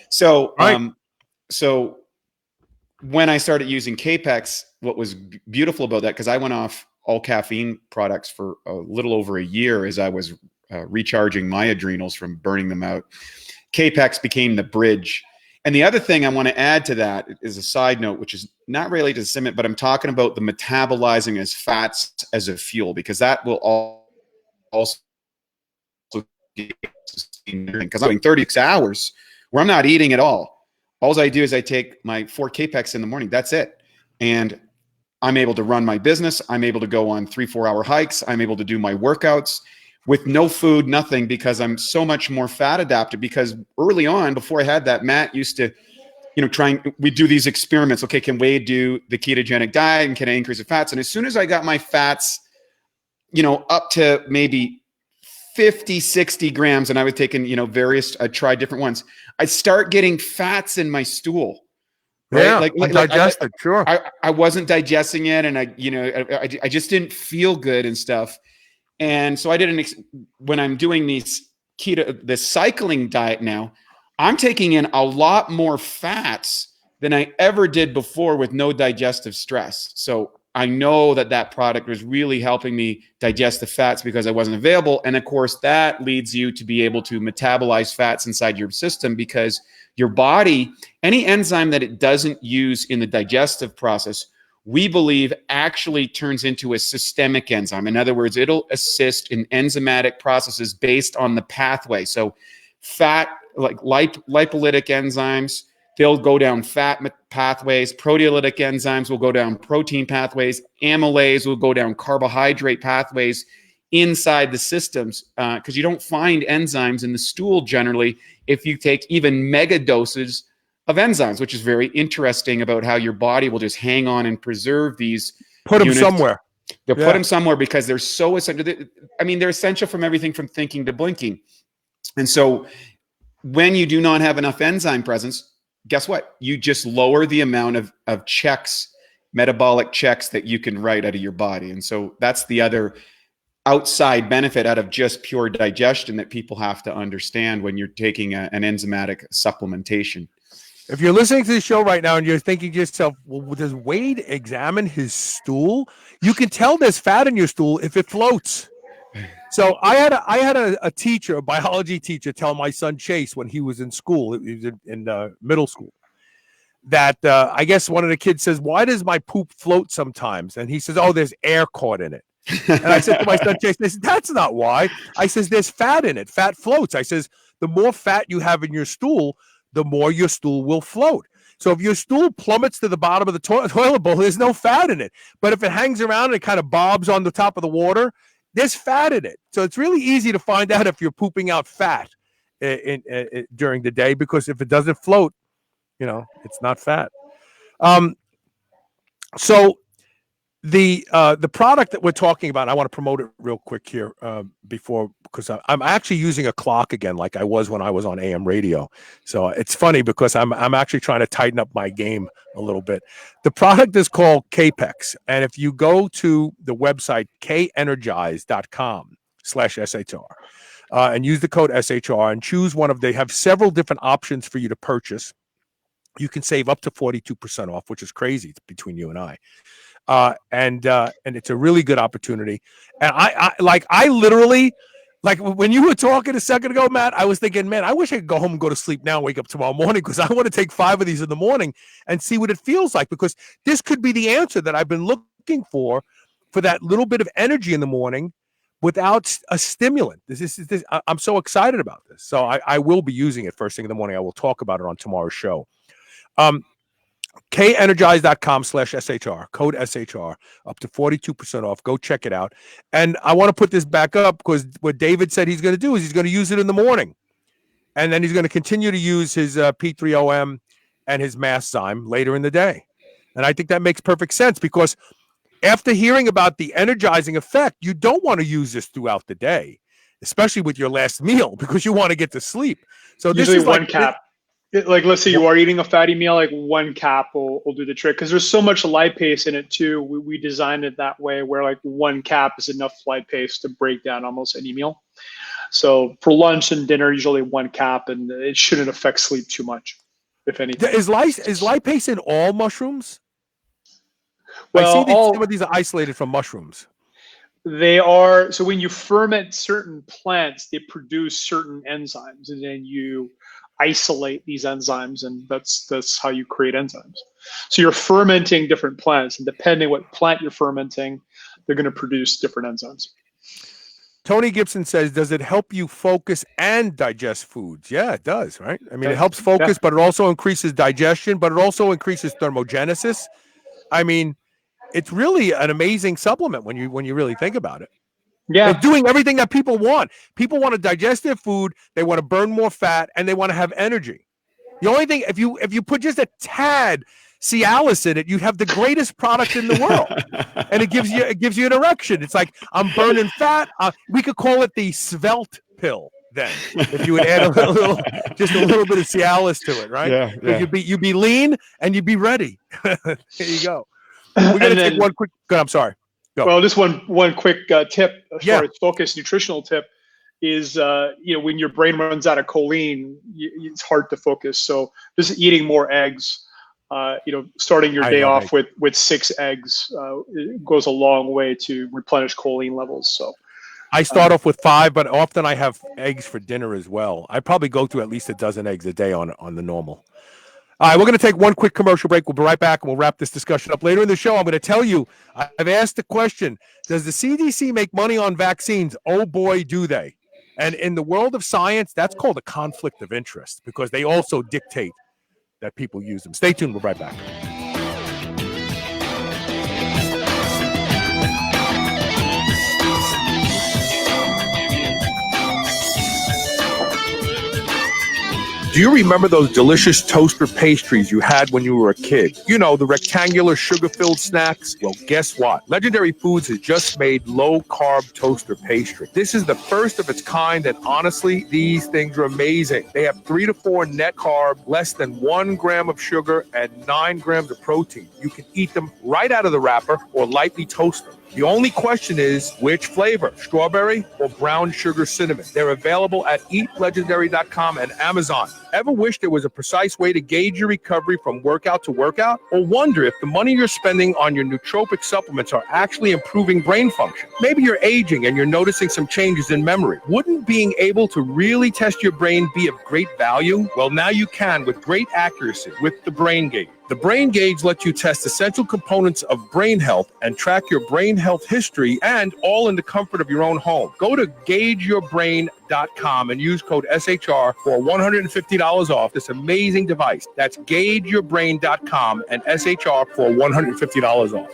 So when I started using Capex, what was beautiful about that, because I went off all caffeine products for a little over a year as I was recharging my adrenals from burning them out. Capex became the bridge. And the other thing I want to add to that is a side note, which is not related to cement, but I'm talking about the metabolizing as fats as a fuel, because that will also, because I'm doing 36 hours where I'm not eating at all. All I do is I take my 4 Capex in the morning. That's it. And I'm able to run my business. I'm able to go on 3-4 hour hikes. I'm able to do my workouts with no food, nothing, because I'm so much more fat adapted. Because early on, before I had that, Matt used to, we do these experiments. Okay, can Wade do the ketogenic diet and can I increase the fats? And as soon as I got my fats, up to maybe 50, 60 grams, and I was taking, I tried different ones. I start getting fats in my stool. right? Yeah, undigested, sure. I wasn't digesting it, and I just didn't feel good and stuff. And so I did when I'm doing the cycling diet now, I'm taking in a lot more fats than I ever did before with no digestive stress. So I know that product was really helping me digest the fats because I wasn't available. And of course, that leads you to be able to metabolize fats inside your system, because your body, any enzyme that it doesn't use in the digestive process, we believe actually turns into a systemic enzyme. In other words, it'll assist in enzymatic processes based on the pathway. So fat, like lipolytic enzymes, they'll go down fat pathways. Proteolytic enzymes will go down protein pathways. Amylase will go down carbohydrate pathways inside the systems, because you don't find enzymes in the stool generally if you take even mega doses of enzymes, which is very interesting about how your body will just hang on and preserve these. Put them somewhere. They'll put them somewhere because they're so essential. I mean, they're essential from everything from thinking to blinking. And so when you do not have enough enzyme presence, guess what? You just lower the amount of checks, metabolic checks that you can write out of your body. And so that's the other outside benefit out of just pure digestion that people have to understand when you're taking an enzymatic supplementation. If you're listening to the show right now and you're thinking to yourself, well, does Wade examine his stool? You can tell there's fat in your stool if it floats. So I had a teacher, a biology teacher, tell my son Chase when he was in school, he was in middle school, that I guess one of the kids says, why does my poop float sometimes? And he says, oh, there's air caught in it. And I said to my son Chase, that's not why. I says, there's fat in it. Fat floats. I says, the more fat you have in your stool, the more your stool will float. So if your stool plummets to the bottom of the toilet bowl, there's no fat in it. But if it hangs around and it kind of bobs on the top of the water, there's fat in it. So it's really easy to find out if you're pooping out fat during the day, because if it doesn't float, it's not fat. So the product that we're talking about, I want to promote it real quick here because I'm actually using a clock again, like I was when I was on AM radio. So it's funny because I'm actually trying to tighten up my game a little bit. The product is called Capex, and if you go to the website kenergize.com/SHR and use the code SHR and choose one they have several different options for you to purchase. You can save up to 42% off, which is crazy between you and I. And it's a really good opportunity. And I literally, like when you were talking a second ago, Matt, I was thinking, man, I wish I could go home and go to sleep now and wake up tomorrow morning, because I want to take 5 of these in the morning and see what it feels like, because this could be the answer that I've been looking for that little bit of energy in the morning without a stimulant. I'm so excited about this. So I will be using it first thing in the morning. I will talk about it on tomorrow's show. kenergize.com/SHR, code SHR, up to 42% off. Go check it out. And I want to put this back up because what David said he's going to do is he's going to use it in the morning. And then he's going to continue to use his P3OM and his Enzyme later in the day. And I think that makes perfect sense, because after hearing about the energizing effect, you don't want to use this throughout the day, especially with your last meal, because you want to get to sleep. So this is one cap. Like, let's say you are eating a fatty meal, like one cap will do the trick, because there's so much lipase in it too. We designed it that way, where like one cap is enough lipase to break down almost any meal. So for lunch and dinner, usually one cap, and it shouldn't affect sleep too much, if anything. Is lipase in all mushrooms? Well, I see some of these are isolated from mushrooms. They are. So when you ferment certain plants, they produce certain enzymes, and then you isolate these enzymes, and that's how you create enzymes. So you're fermenting different plants, and depending what plant you're fermenting, they're going to produce different enzymes. Tony Gibson says, does it help you focus and digest foods? Yeah, it does, right? I mean, it helps focus, but it also increases digestion, but it also increases thermogenesis. I mean, it's really an amazing supplement when you really think about it. Yeah, they're doing everything that people want. People want to digest their food, they want to burn more fat, and they want to have energy. The only thing, if you put just a tad Cialis in it, you have the greatest product in the world, and it gives you an erection. It's like, I'm burning fat. We could call it the svelte pill. then if you would add just a little bit of Cialis to it, right? Yeah, yeah. You'd be lean and you'd be ready. There you go. We're gonna take one quick. Good, I'm sorry. Go. Well, just one quick tip as Yeah. far as focused nutritional tip is when your brain runs out of choline, it's hard to focus. So just eating more eggs. Starting your day off with 6 eggs it goes a long way to replenish choline levels. So I start off with 5, but often I have eggs for dinner as well. I probably go through at least a dozen eggs a day on the normal. All right, we're going to take one quick commercial break. We'll be right back, and we'll wrap this discussion up. Later in the show, I'm going to tell you, I've asked the question, does the CDC make money on vaccines? Oh, boy, do they. And in the world of science, that's called a conflict of interest because they also dictate that people use them. Stay tuned. We'll be right back. Do you remember those delicious toaster pastries you had when you were a kid? You know, the rectangular sugar-filled snacks? Well, guess what? Legendary Foods has just made low-carb toaster pastry. This is the first of its kind, and honestly, these things are amazing. They have 3 to 4 net carb, less than 1 gram of sugar, and 9 grams of protein. You can eat them right out of the wrapper or lightly toast them. The only question is, which flavor, strawberry or brown sugar cinnamon? They're available at eatlegendary.com and Amazon. Ever wish there was a precise way to gauge your recovery from workout to workout? Or wonder if the money you're spending on your nootropic supplements are actually improving brain function? Maybe you're aging and you're noticing some changes in memory. Wouldn't being able to really test your brain be of great value? Well, now you can with great accuracy with the Brain Gauge. The Brain Gauge lets you test essential components of brain health and track your brain health history, and all in the comfort of your own home. Go to gaugeyourbrain.com and use code SHR for $150 off this amazing device. That's gaugeyourbrain.com and SHR for $150 off.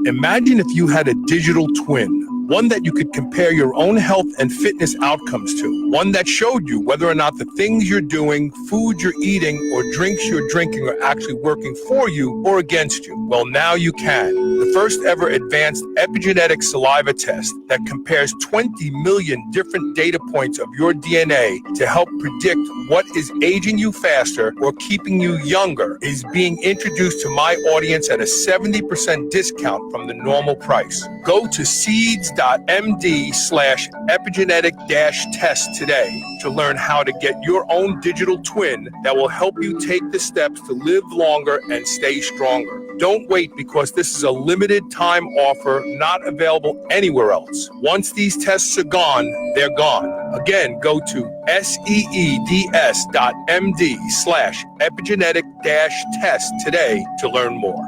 Imagine if you had a digital twin, one that you could compare your own health and fitness outcomes to, one that showed you whether or not the things you're doing, food you're eating, or drinks you're drinking are actually working for you or against you. Well, now you can. The first ever advanced epigenetic saliva test that compares 20 million different data points of your DNA to help predict what is aging you faster or keeping you younger is being introduced to my audience at a 70% discount from the normal price. Go to seeds.md/epigenetic-test today to learn how to get your own digital twin that will help you take the steps to live longer and stay stronger. Don't wait, because this is a limited time offer not available anywhere else. Once these tests are gone, they're gone. Again, go to seeds.md/epigenetic-test today to learn more.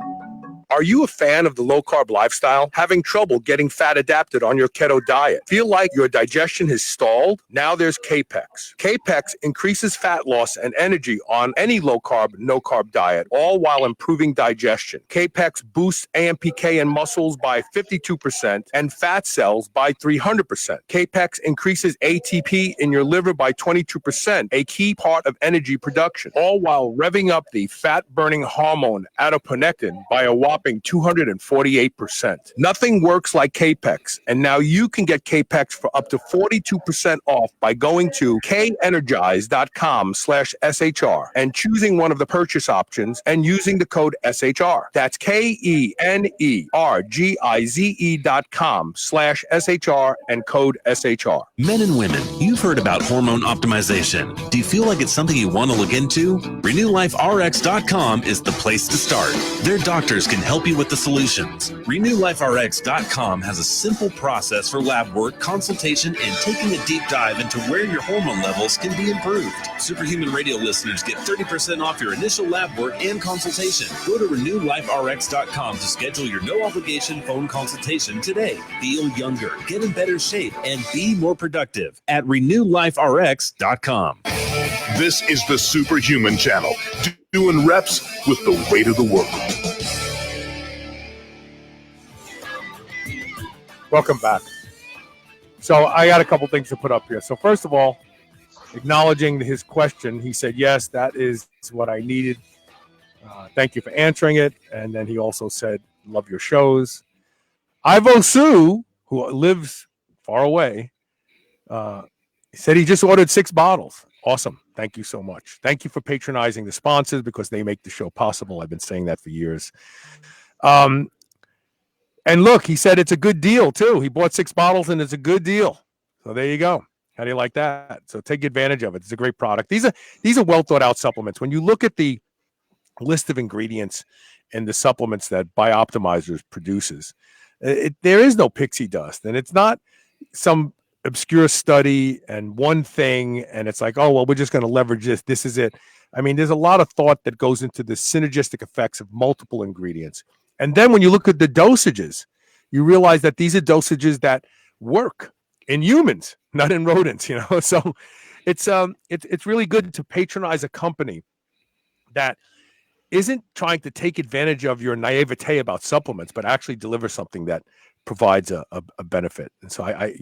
Are you a fan of the low-carb lifestyle? Having trouble getting fat adapted on your keto diet? Feel like your digestion has stalled? Now there's Capex. Capex increases fat loss and energy on any low-carb, no-carb diet, all while improving digestion. Capex boosts AMPK in muscles by 52% and fat cells by 300%. Capex increases ATP in your liver by 22%, a key part of energy production, all while revving up the fat-burning hormone adiponectin by a whopping 248%. Nothing works like Capex, and now you can get Capex for up to 42% off by going to kenergize.com/SHR and choosing one of the purchase options and using the code SHR. That's KENERGIZE.com/SHR and code SHR. Men and women, you've heard about hormone optimization. Do you feel like it's something you want to look into? RenewLifeRx.com is the place to start. Their doctors can help you with the solutions. RenewLifeRx.com has a simple process for lab work, consultation, and taking a deep dive into where your hormone levels can be improved. Superhuman Radio listeners get 30% off your initial lab work and consultation. Go to RenewLifeRx.com to schedule your no-obligation phone consultation today. Feel younger, get in better shape, and be more productive at RenewLifeRx.com. This is the Superhuman Channel, doing reps with the weight of the world. Welcome back. So I got a couple things to put up here. So first of all, acknowledging his question, he said, yes, that is what I needed. Thank you for answering it. And then he also said, love your shows. Ivo Sue, who lives far away, He said he just ordered 6 bottles. Awesome. Thank you so much. Thank you for patronizing the sponsors because they make the show possible. I've been saying that for years. And look, he said it's a good deal too. He bought 6 bottles and it's a good deal. So there you go. How do you like that? So take advantage of it. It's a great product. These are well thought out supplements. When you look at the list of ingredients and the supplements that Bioptimizers produces, there is no pixie dust, and it's not some obscure study and one thing, and it's like, oh, well, we're just going to leverage this. This is it. I mean, there's a lot of thought that goes into the synergistic effects of multiple ingredients. And then when you look at the dosages, you realize that these are dosages that work in humans, not in rodents, you know? So it's really good to patronize a company that isn't trying to take advantage of your naivete about supplements, but actually deliver something that provides a benefit. And so I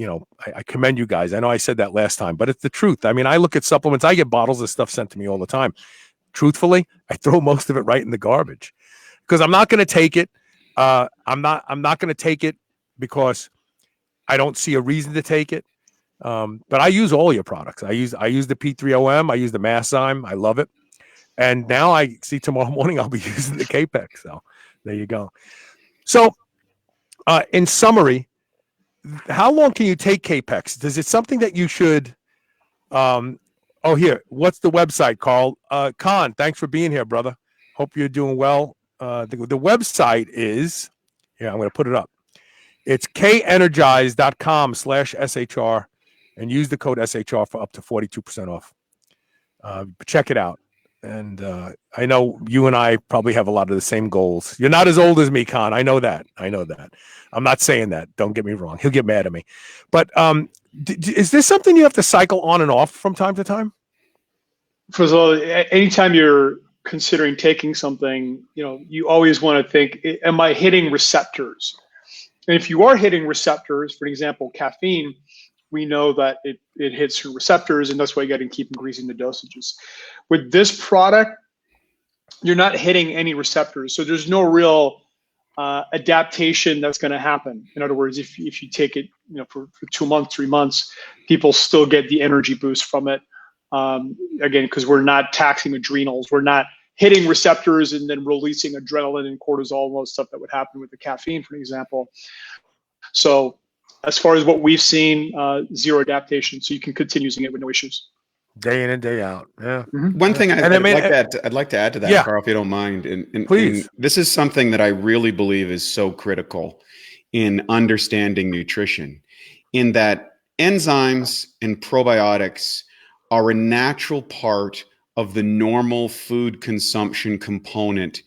commend you guys. I know I said that last time, but it's the truth. I mean, I look at supplements, I get bottles of stuff sent to me all the time. Truthfully, I throw most of it right in the garbage because I'm not going to take it. I'm not going to take it because I don't see a reason to take it. But I use all your products. I use the P3OM. I use the Enzyme. I love it. And now I see tomorrow morning I'll be using the Capex. So there you go. So in summary, how long can you take Capex? Is it something that you should? Here, what's the website, Carl? Khan, thanks for being here, brother. Hope you're doing well. The website is, I'm going to put it up. It's kenergize.com/SHR and use the code SHR for up to 42% off. Check it out. And I know you and I probably have a lot of the same goals. You're not as old as me, Khan. I know that. I'm not saying that. Don't get me wrong. He'll get mad at me. But is this something you have to cycle on and off from time to time? First of all, anytime you're considering taking something, you always want to think, am I hitting receptors? And if you are hitting receptors, for example, caffeine, we know that it hits your receptors, and that's why you got to keep increasing the dosages. With this product, you're not hitting any receptors, so there's no real adaptation that's going to happen. In other words, if you take it, for 2 months, 3 months, people still get the energy boost from it. Again, because we're not taxing adrenals, we're not hitting receptors and then releasing adrenaline and cortisol and all the stuff that would happen with the caffeine, for example. So as far as what we've seen, zero adaptation. So you can continue using it with no issues. Day in and day out. Yeah. Mm-hmm. One thing I'd like to add to that, Carl, if you don't mind. And please. And this is something that I really believe is so critical in understanding nutrition, in that enzymes and probiotics are a natural part of the normal food consumption component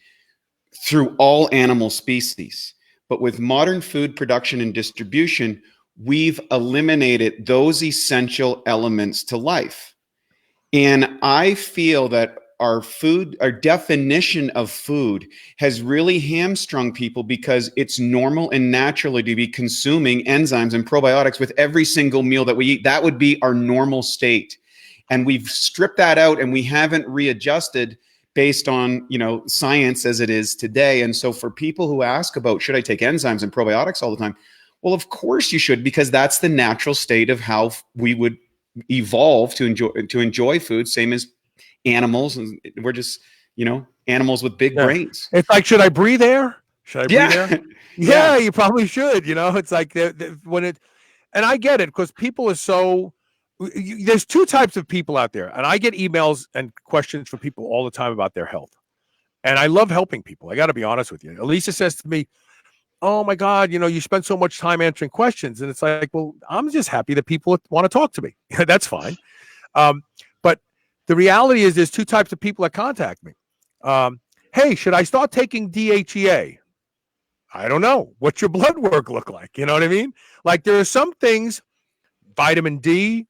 through all animal species. But with modern food production and distribution, we've eliminated those essential elements to life. And I feel that our definition of food has really hamstrung people because it's normal and natural to be consuming enzymes and probiotics with every single meal that we eat. That would be our normal state. And we've stripped that out and we haven't readjusted based on, science as it is today. And so for people who ask about, should I take enzymes and probiotics all the time? Well, of course you should, because that's the natural state of how we would evolve to enjoy food, same as animals. And we're just, animals with big brains. It's like, should I breathe air? Should I breathe air? Yeah, you probably should. It's like and I get it, because people are so, there's 2 types of people out there, and I get emails and questions from people all the time about their health, and I love helping people. I got to be honest with you. Elisa says to me, "Oh my God, you spend so much time answering questions," and it's like, well, I'm just happy that people want to talk to me. That's fine. But the reality is, there's 2 types of people that contact me. Hey, should I start taking DHEA? I don't know. What's your blood work look like? You know what I mean? Like, there are some things, vitamin D,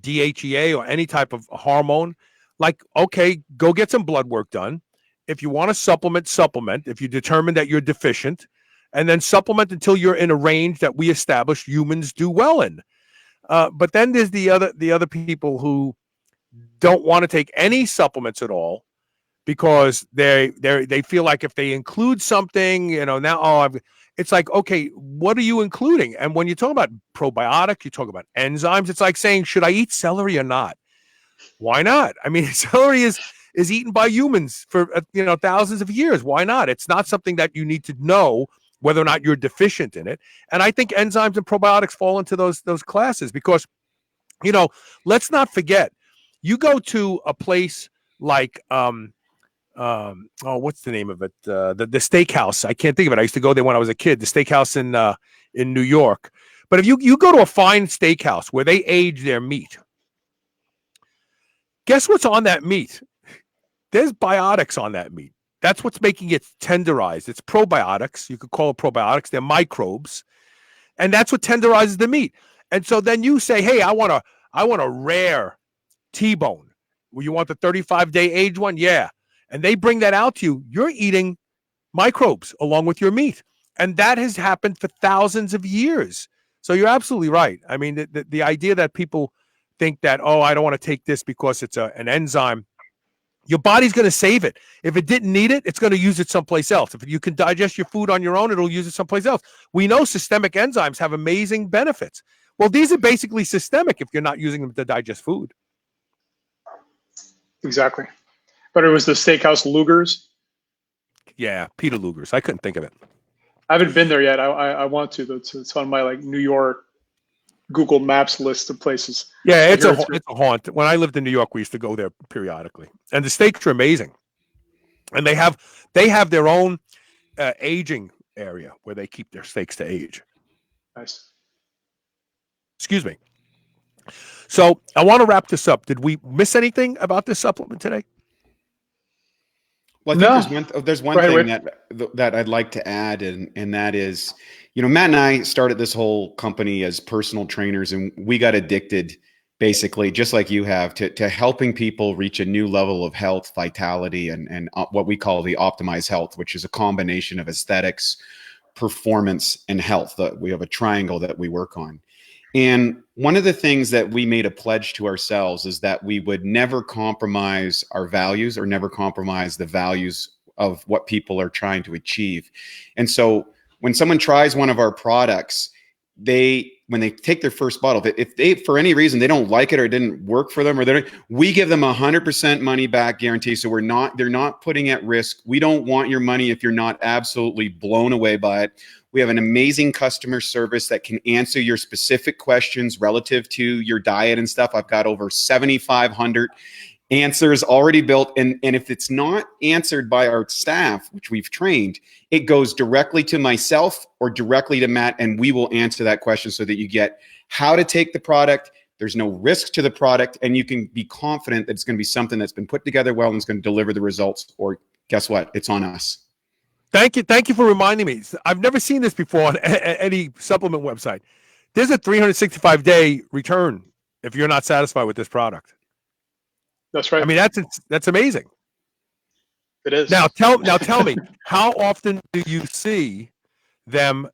DHEA, or any type of hormone, like, okay, go get some blood work done. If you want to supplement. If you determine that you're deficient, and then supplement until you're in a range that we establish humans do well in. But then there's the other people who don't want to take any supplements at all, because they feel like if they include something, it's like, okay, what are you including? And when you talk about probiotic, you talk about enzymes. It's like saying, should I eat celery or not? Why not? I mean, celery is eaten by humans for thousands of years. Why not? It's not something that you need to know whether or not you're deficient in it. And I think enzymes and probiotics fall into those classes because, let's not forget, you go to a place like what's the name of it? The steakhouse. I can't think of it. I used to go there when I was a kid. The steakhouse in New York. But if you go to a fine steakhouse where they age their meat, guess what's on that meat? There's biotics on that meat. That's what's making it tenderized. It's probiotics. You could call it probiotics. They're microbes, and that's what tenderizes the meat. And so then you say, "Hey, I want a rare T-bone. Well, you want the 35-day age one? Yeah." And they bring that out to you. You're eating microbes along with your meat, and that has happened for thousands of years. So you're absolutely right. I mean, the idea that people think that, oh, I don't want to take this because it's an enzyme. Your body's going to save it. If it didn't need it, it's going to use it someplace else. If you can digest your food on your own, it'll use it someplace else. We know systemic enzymes have amazing benefits. Well, these are basically systemic if you're not using them to digest food. Exactly. But it was the steakhouse Luger's. Yeah, Peter Luger's. I couldn't think of it. I haven't been there yet. I want to, though. It's on my New York Google Maps list of places. Yeah, it's a haunt. When I lived in New York, we used to go there periodically, and the steaks are amazing. And they have their own aging area where they keep their steaks to age. Nice. Excuse me. So I want to wrap this up. Did we miss anything about this supplement today? Well, I think there's one thing that I'd like to add, and that is, Matt and I started this whole company as personal trainers, and we got addicted, basically, just like you have, to helping people reach a new level of health, vitality, and what we call the optimized health, which is a combination of aesthetics, performance, and health. We have a triangle that we work on. And one of the things that we made a pledge to ourselves is that we would never compromise our values or never compromise the values of what people are trying to achieve. And so when someone tries one of our products, when they take their first bottle, if they, for any reason, they don't like it or it didn't work for them, we give them 100% money back guarantee. So they're not putting at risk. We don't want your money if you're not absolutely blown away by it. We have an amazing customer service that can answer your specific questions relative to your diet and stuff. I've got over 7,500 answers already built. And if it's not answered by our staff, which we've trained, it goes directly to myself or directly to Matt, and we will answer that question so that you get how to take the product. There's no risk to the product, and you can be confident that it's going to be something that's been put together well and it's going to deliver the results. Or guess what? It's on us. Thank you for reminding me. I've never seen this before on any supplement website. There's a 365-day return if you're not satisfied with this product. That's right. I mean, that's amazing. It is. Now tell me, how often do you see them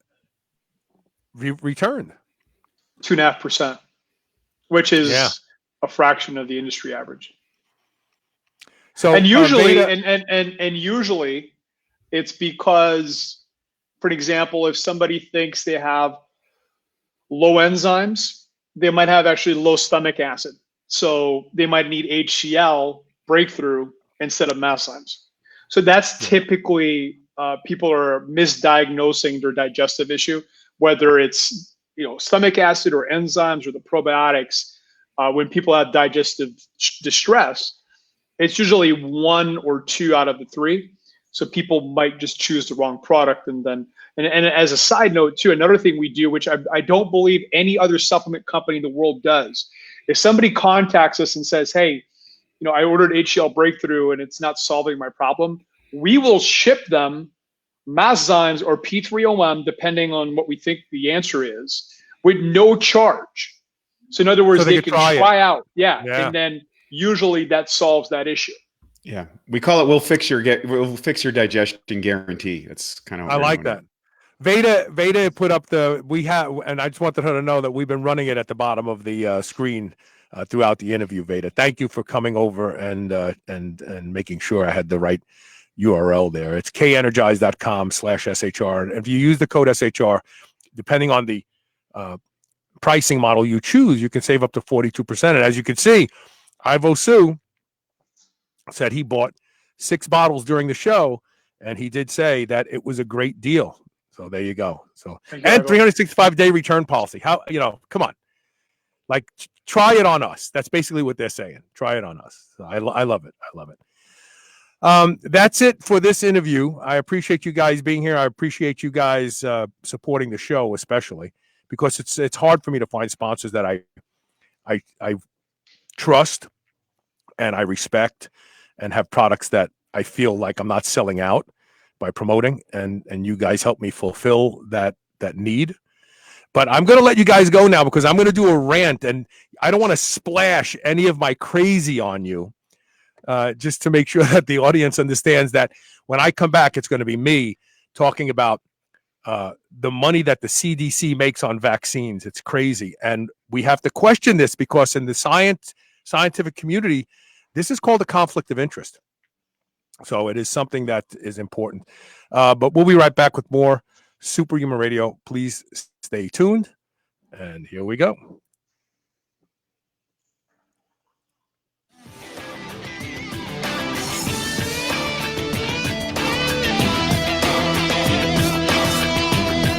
return? 2.5%, which is a fraction of the industry average. So and usually, and usually, it's because, for example, if somebody thinks they have low enzymes, they might have actually low stomach acid. So they might need HCl breakthrough instead of mastizymes. So that's typically people are misdiagnosing their digestive issue, whether it's stomach acid or enzymes or the probiotics. When people have digestive distress, it's usually 1 or 2 out of the 3. So people might just choose the wrong product. And as a side note too, another thing we do, which I don't believe any other supplement company in the world does, if somebody contacts us and says, hey, I ordered HCl breakthrough and it's not solving my problem, we will ship them mastizymes or P3OM, depending on what we think the answer is, with no charge. So in other words, they can try out. Yeah. And then usually that solves that issue. Yeah. We call it, we'll fix your digestion guarantee. That's kind of, I like that. Veda put up and I just wanted her to know that we've been running it at the bottom of the screen throughout the interview, Veda. Thank you for coming over and making sure I had the right URL there. It's kenergize.com/SHR. And if you use the code SHR, depending on the pricing model you choose, you can save up to 42%. And as you can see, Ivo Sue said he bought 6 bottles during the show, and he did say that it was a great deal. So there you go. So, and 365-day return policy. How, come on. Like, try it on us. That's basically what they're saying. Try it on us. So I love it. I love it. That's it for this interview. I appreciate you guys being here. I appreciate you guys supporting the show, especially because it's hard for me to find sponsors that I trust and I respect and have products that I feel like I'm not selling out by promoting, and you guys help me fulfill that need. But I'm going to let you guys go now because I'm going to do a rant, and I don't want to splash any of my crazy on you, just to make sure that the audience understands that when I come back, it's going to be me talking about the money that the CDC makes on vaccines. It's crazy. And we have to question this because in the scientific community, this is called a conflict of interest. So it is something that is important. But we'll be right back with more Superhuman Radio. Please stay tuned. And here we go.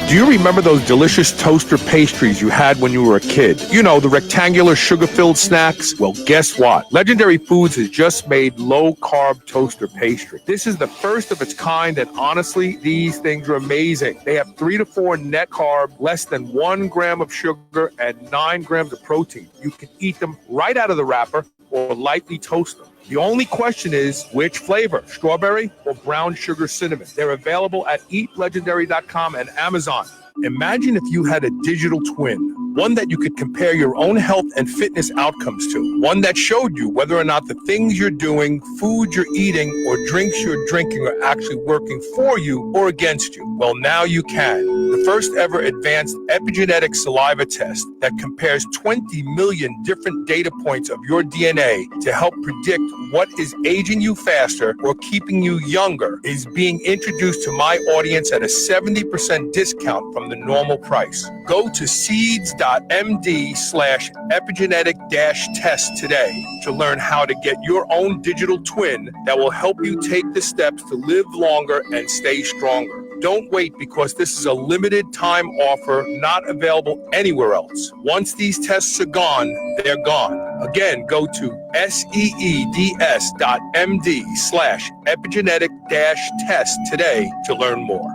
Do you remember those delicious toaster pastries you had when you were a kid? You know, the rectangular sugar-filled snacks? Well, guess what? Legendary Foods has just made low-carb toaster pastry. This is the first of its kind, and honestly, these things are amazing. They have 3 to 4 net carb, less than 1 gram of sugar, and 9 grams of protein. You can eat them right out of the wrapper or lightly toast them. The only question is, which flavor, strawberry or brown sugar cinnamon? They're available at eatlegendary.com and Amazon. Imagine if you had a digital twin, one that you could compare your own health and fitness outcomes to, one that showed you whether or not the things you're doing, food you're eating, or drinks you're drinking are actually working for you or against you. Well, now you can. The first ever advanced epigenetic saliva test that compares 20 million different data points of your DNA to help predict what is aging you faster or keeping you younger is being introduced to my audience at a 70% discount from the normal price. Go to seeds.md/epigenetic-test today to learn how to get your own digital twin that will help you take the steps to live longer and stay stronger. Don't wait because this is a limited time offer not available anywhere else. Once these tests are gone, they're gone. Again, go to seeds.md/epigenetic-test today to learn more.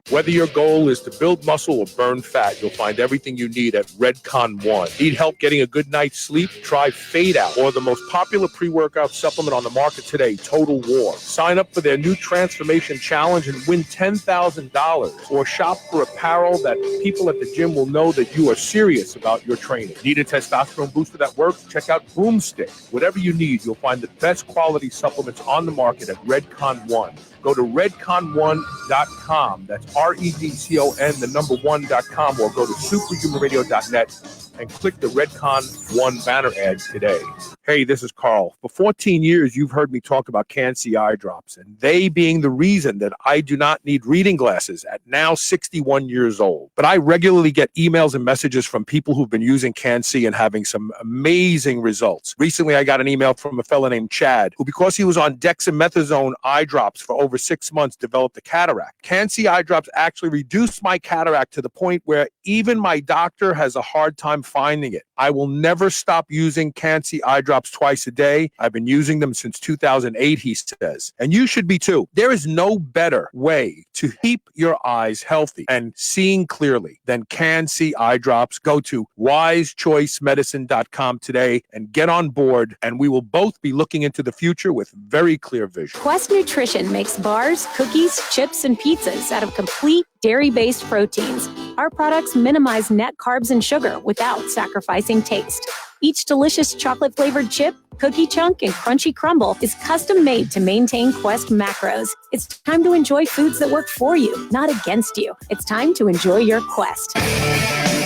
Whether your goal is to build muscle or burn fat, you'll find everything you need at Redcon One. Need help getting a good night's sleep? Try Fade Out, or the most popular pre-workout supplement on the market today, Total War. Sign up for their new Transformation Challenge and win $10,000, or shop for apparel that people at the gym will know that you are serious about your training. Need a testosterone booster that works? Check out Boomstick. Whatever you need, you'll find the best quality supplements on the market at Redcon One. Go to redcon1.com. That's REDCON1.com, or go to superhumanradio.net and click the Redcon One banner ad today. Hey, this is Carl. For 14 years, you've heard me talk about Can-C eye drops, and they being the reason that I do not need reading glasses at now 61 years old. But I regularly get emails and messages from people who've been using Can-C and having some amazing results. Recently, I got an email from a fellow named Chad, who, because he was on dexamethasone eye drops for over 6 months, developed a cataract. Can-C eye drops actually reduced my cataract to the point where even my doctor has a hard time finding it. I will never stop using Can-C eye drops twice a day. I've been using them since 2008, he says. And you should be too. There is no better way to keep your eyes healthy and seeing clearly than Can-C eye drops. Go to wisechoicemedicine.com today and get on board, and we will both be looking into the future with very clear vision. Quest Nutrition makes bars, cookies, chips, and pizzas out of complete dairy-based proteins. Our products minimize net carbs and sugar without sacrificing taste. Each delicious chocolate-flavored chip, cookie chunk, and crunchy crumble is custom-made to maintain Quest macros. It's time to enjoy foods that work for you, not against you. It's time to enjoy your Quest.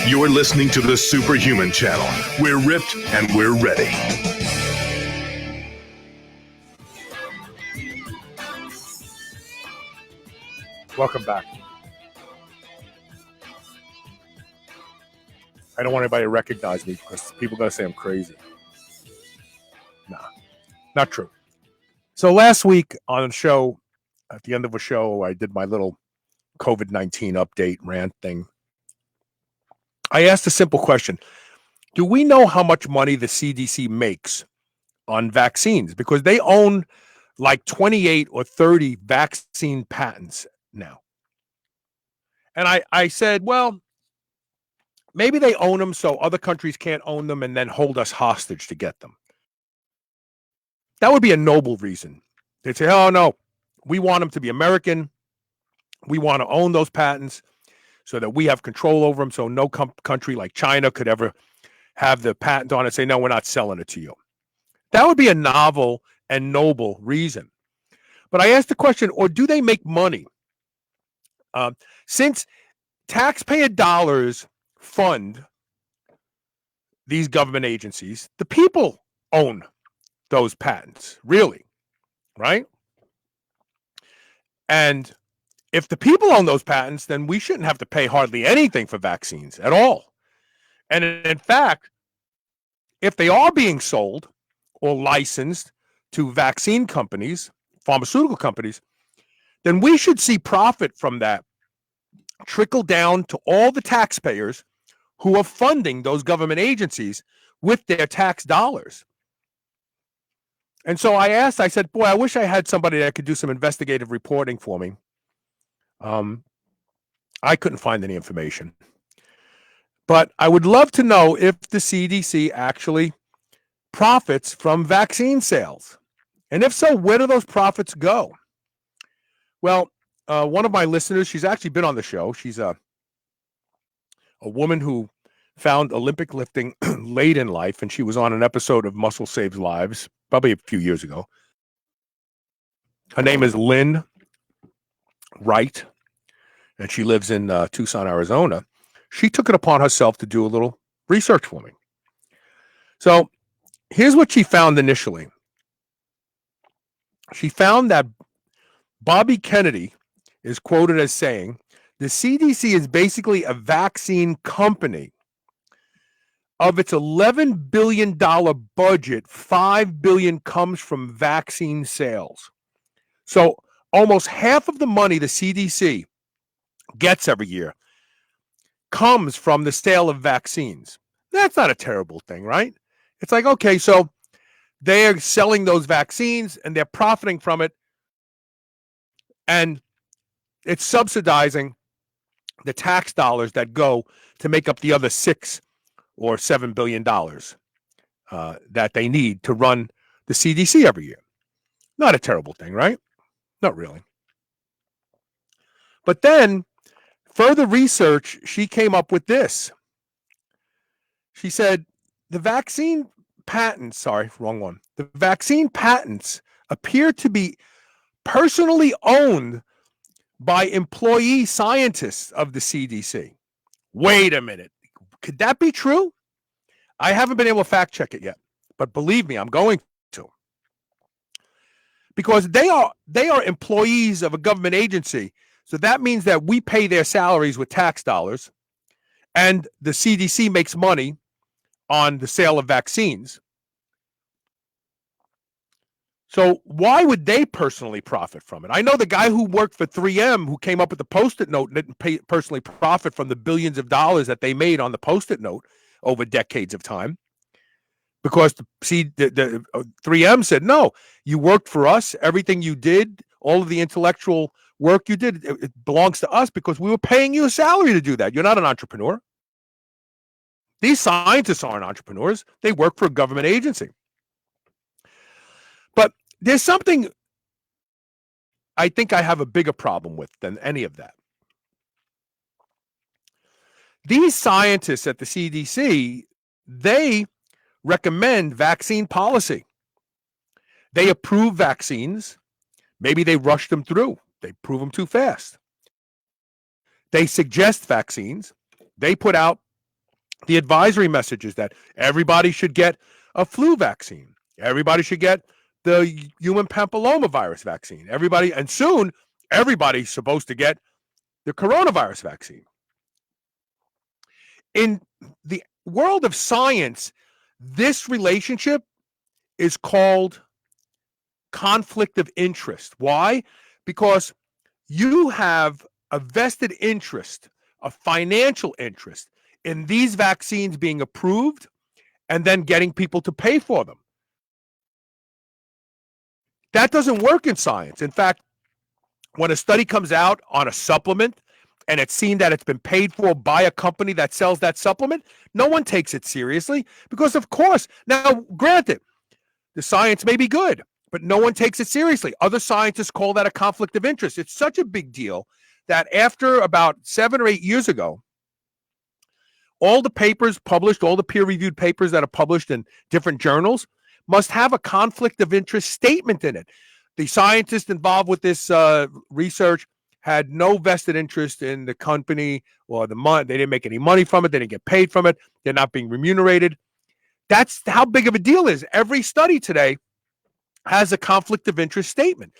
You're listening to the Superhuman Channel. We're ripped and we're ready. Welcome back. I don't want anybody to recognize me because people are going to say I'm crazy. Nah, not true. So last week on the show, at the end of a show, I did my little COVID-19 update rant thing. I asked a simple question. Do we know how much money the CDC makes on vaccines? Because they own like 28 or 30 vaccine patents now. And I said, well, maybe they own them so other countries can't own them and then hold us hostage to get them. That would be a noble reason. They'd say, oh, no, we want them to be American. We want to own those patents so that we have control over them so no country like China could ever have the patent on it and say, no, we're not selling it to you. That would be a novel and noble reason. But I asked the question, or do they make money? Since taxpayer dollars fund these government agencies, the people own those patents, really, right? And if the people own those patents, then we shouldn't have to pay hardly anything for vaccines at all. And in fact, if they are being sold or licensed to vaccine companies, pharmaceutical companies, then we should see profit from that trickle down to all the taxpayers who are funding those government agencies with their tax dollars. And so I said, boy, I wish I had somebody that could do some investigative reporting for me. I couldn't find any information. But I would love to know if the CDC actually profits from vaccine sales. And if so, where do those profits go? Well, one of my listeners, she's actually been on the show. She's a woman who found Olympic lifting late in life, and she was on an episode of Muscle Saves Lives probably a few years ago. Her name is Lynn Wright, and she lives in Tucson, Arizona. She took it upon herself to do a little research for me. So here's what she found initially. She found that Bobby Kennedy is quoted as saying, the CDC is basically a vaccine company. Of its $11 billion budget, $5 billion comes from vaccine sales. So almost half of the money the CDC gets every year comes from the sale of vaccines. That's not a terrible thing, right? It's like, okay, so they're selling those vaccines and they're profiting from it, and it's subsidizing the tax dollars that go to make up the other $6 or $7 billion that they need to run the CDC every year. Not a terrible thing, right? Not really. But then, further research, she came up with this. She said, the vaccine patents appear to be personally owned by employee scientists of the CDC. Wait a minute. Could that be true? I haven't been able to fact check it yet, but believe me, I'm going to. Because they are employees of a government agency. So that means that we pay their salaries with tax dollars, and the CDC makes money on the sale of vaccines. So why would they personally profit from it? I know the guy who worked for 3M, who came up with the Post-it note, didn't personally profit from the billions of dollars that they made on the Post-it note over decades of time. Because the 3M said, no, you worked for us. Everything you did, all of the intellectual work you did, it belongs to us because we were paying you a salary to do that. You're not an entrepreneur. These scientists aren't entrepreneurs. They work for a government agency. But there's something I think I have a bigger problem with than any of that. These scientists at the CDC, they recommend vaccine policy. They approve vaccines. Maybe they rush them through. They approve them too fast. They suggest vaccines. They put out The advisory message is that everybody should get a flu vaccine. Everybody should get the human papillomavirus vaccine. Everybody, and soon everybody's supposed to get the coronavirus vaccine. In the world of science, this relationship is called conflict of interest. Why? Because you have a vested interest, a financial interest in these vaccines being approved and then getting people to pay for them. That doesn't work in science. In fact, when a study comes out on a supplement and it's seen that it's been paid for by a company that sells that supplement, no one takes it seriously because, of course, now, granted, the science may be good, but no one takes it seriously. Other scientists call that a conflict of interest. It's such a big deal that after about 7 or 8 years ago, all the papers published, all the peer-reviewed papers that are published in different journals must have a conflict of interest statement in it. The scientists involved with this research had no vested interest in the company or the money. They didn't make any money from it. They didn't get paid from it. They're not being remunerated. That's how big of a deal it is. Every study today has a conflict of interest statement.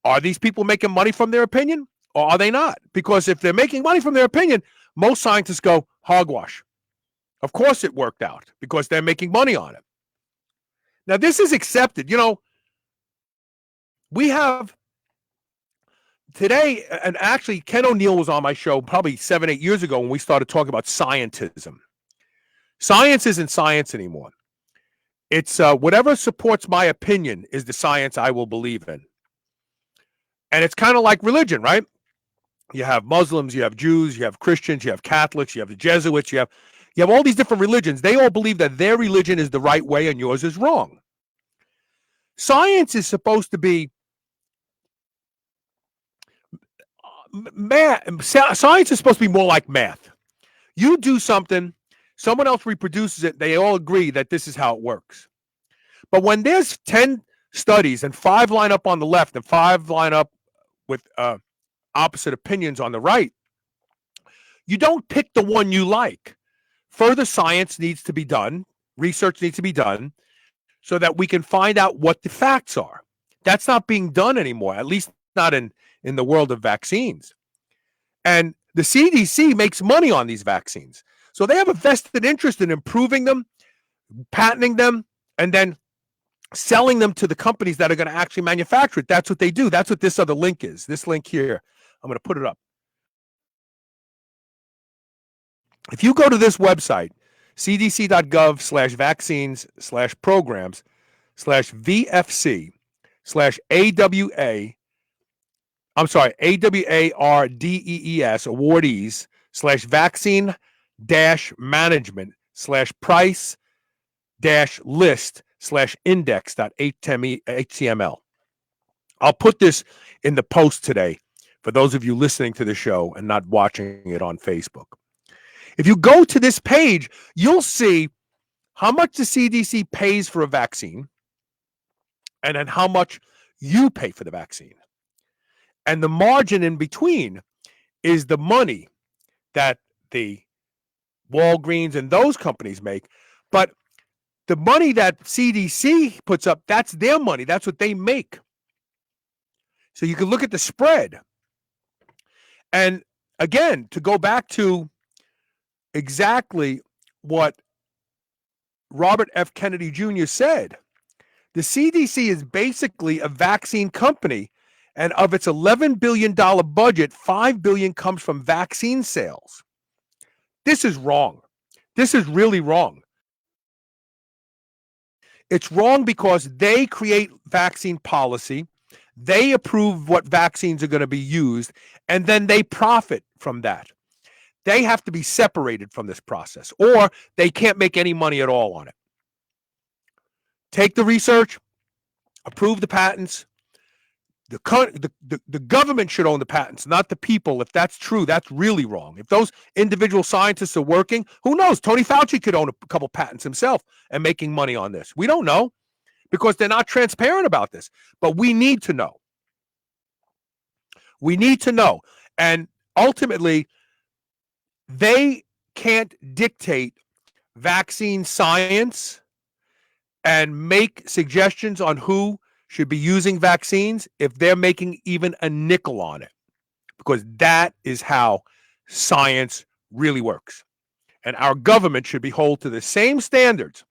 Are these people making money from their opinion or are they not? Because if they're making money from their opinion, most scientists go hogwash. Of course it worked out because they're making money on it. Now, this is accepted. You know, we have today, and actually Ken O'Neill was on my show probably 7, 8 years ago when we started talking about scientism. Science isn't science anymore. It's whatever supports my opinion is the science I will believe in. And it's kind of like religion, right? You have Muslims, you have Jews, you have Christians, you have Catholics, you have the Jesuits, you have all these different religions. They all believe that their religion is the right way and yours is wrong. Science is supposed to be math. Science is supposed to be more like math. You do something, someone else reproduces it, they all agree that this is how it works. But when there's 10 studies and 5 line up on the left and 5 line up with opposite opinions on the right, you don't pick the one you like. Further science needs to be done, research needs to be done, so that we can find out what the facts are. That's not being done anymore, at least not in the world of vaccines. And the CDC makes money on these vaccines. So they have a vested interest in improving them, patenting them, and then selling them to the companies that are going to actually manufacture it. That's what they do. That's what this other link is. This link here, I'm going to put it up. If you go to this website, cdc.gov/vaccines/programs/VFC/AWA, AWARDEES awardees/vaccine-management/price-list/index.html. I'll put this in the post today for those of you listening to the show and not watching it on Facebook. If you go to this page, you'll see how much the CDC pays for a vaccine and then how much you pay for the vaccine. And the margin in between is the money that the Walgreens and those companies make. But the money that CDC puts up, that's their money. That's what they make. So you can look at the spread. And again, to go back to exactly what Robert F. Kennedy Jr. said, the CDC is basically a vaccine company, and of its $11 billion budget, $5 billion comes from vaccine sales. This is wrong. This is really wrong. It's wrong because they create vaccine policy, they approve what vaccines are going to be used, and then they profit from that. They have to be separated from this process, or they can't make any money at all on it. Take the research, approve the patents. The government should own the patents, not the people. If that's true, that's really wrong. If those individual scientists are working, who knows? Tony Fauci could own a couple patents himself and making money on this. We don't know because they're not transparent about this. But we need to know. We need to know. And ultimately, they can't dictate vaccine science and make suggestions on who should be using vaccines if they're making even a nickel on it, because that is how science really works. And our government should be held to the same standards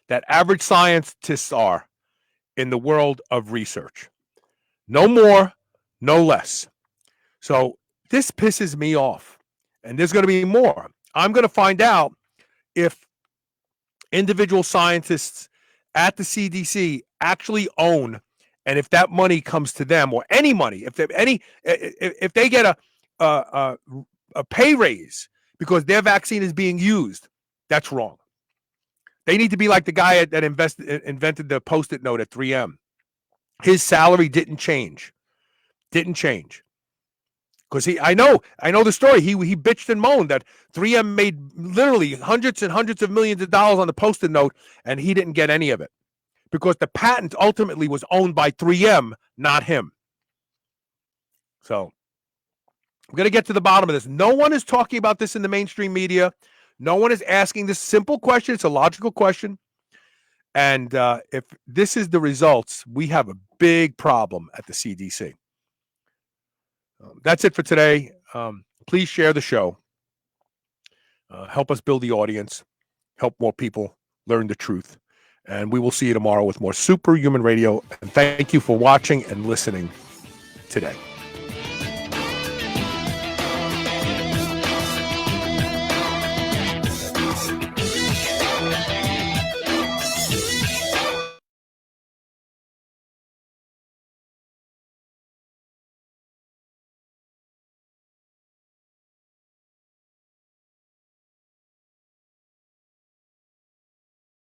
that average scientists are in the world of research. No more, no less. So this pisses me off. And there's going to be more. I'm going to find out if individual scientists at the CDC actually own, and if that money comes to them, or any money, if they get a pay raise because their vaccine is being used, that's wrong. They need to be like the guy that invented the Post-it note at 3M. His salary didn't change. Because I know the story. He bitched and moaned that 3M made literally hundreds and hundreds of millions of dollars on the Post-it note, and he didn't get any of it because the patent ultimately was owned by 3M, not him. So I'm going to get to the bottom of this. No one is talking about this in the mainstream media. No one is asking this simple question. It's a logical question. And if this is the results, we have a big problem at the CDC. That's it for today. Please share the show. Help us build the audience. Help more people learn the truth. And we will see you tomorrow with more Superhuman Radio. And thank you for watching and listening today.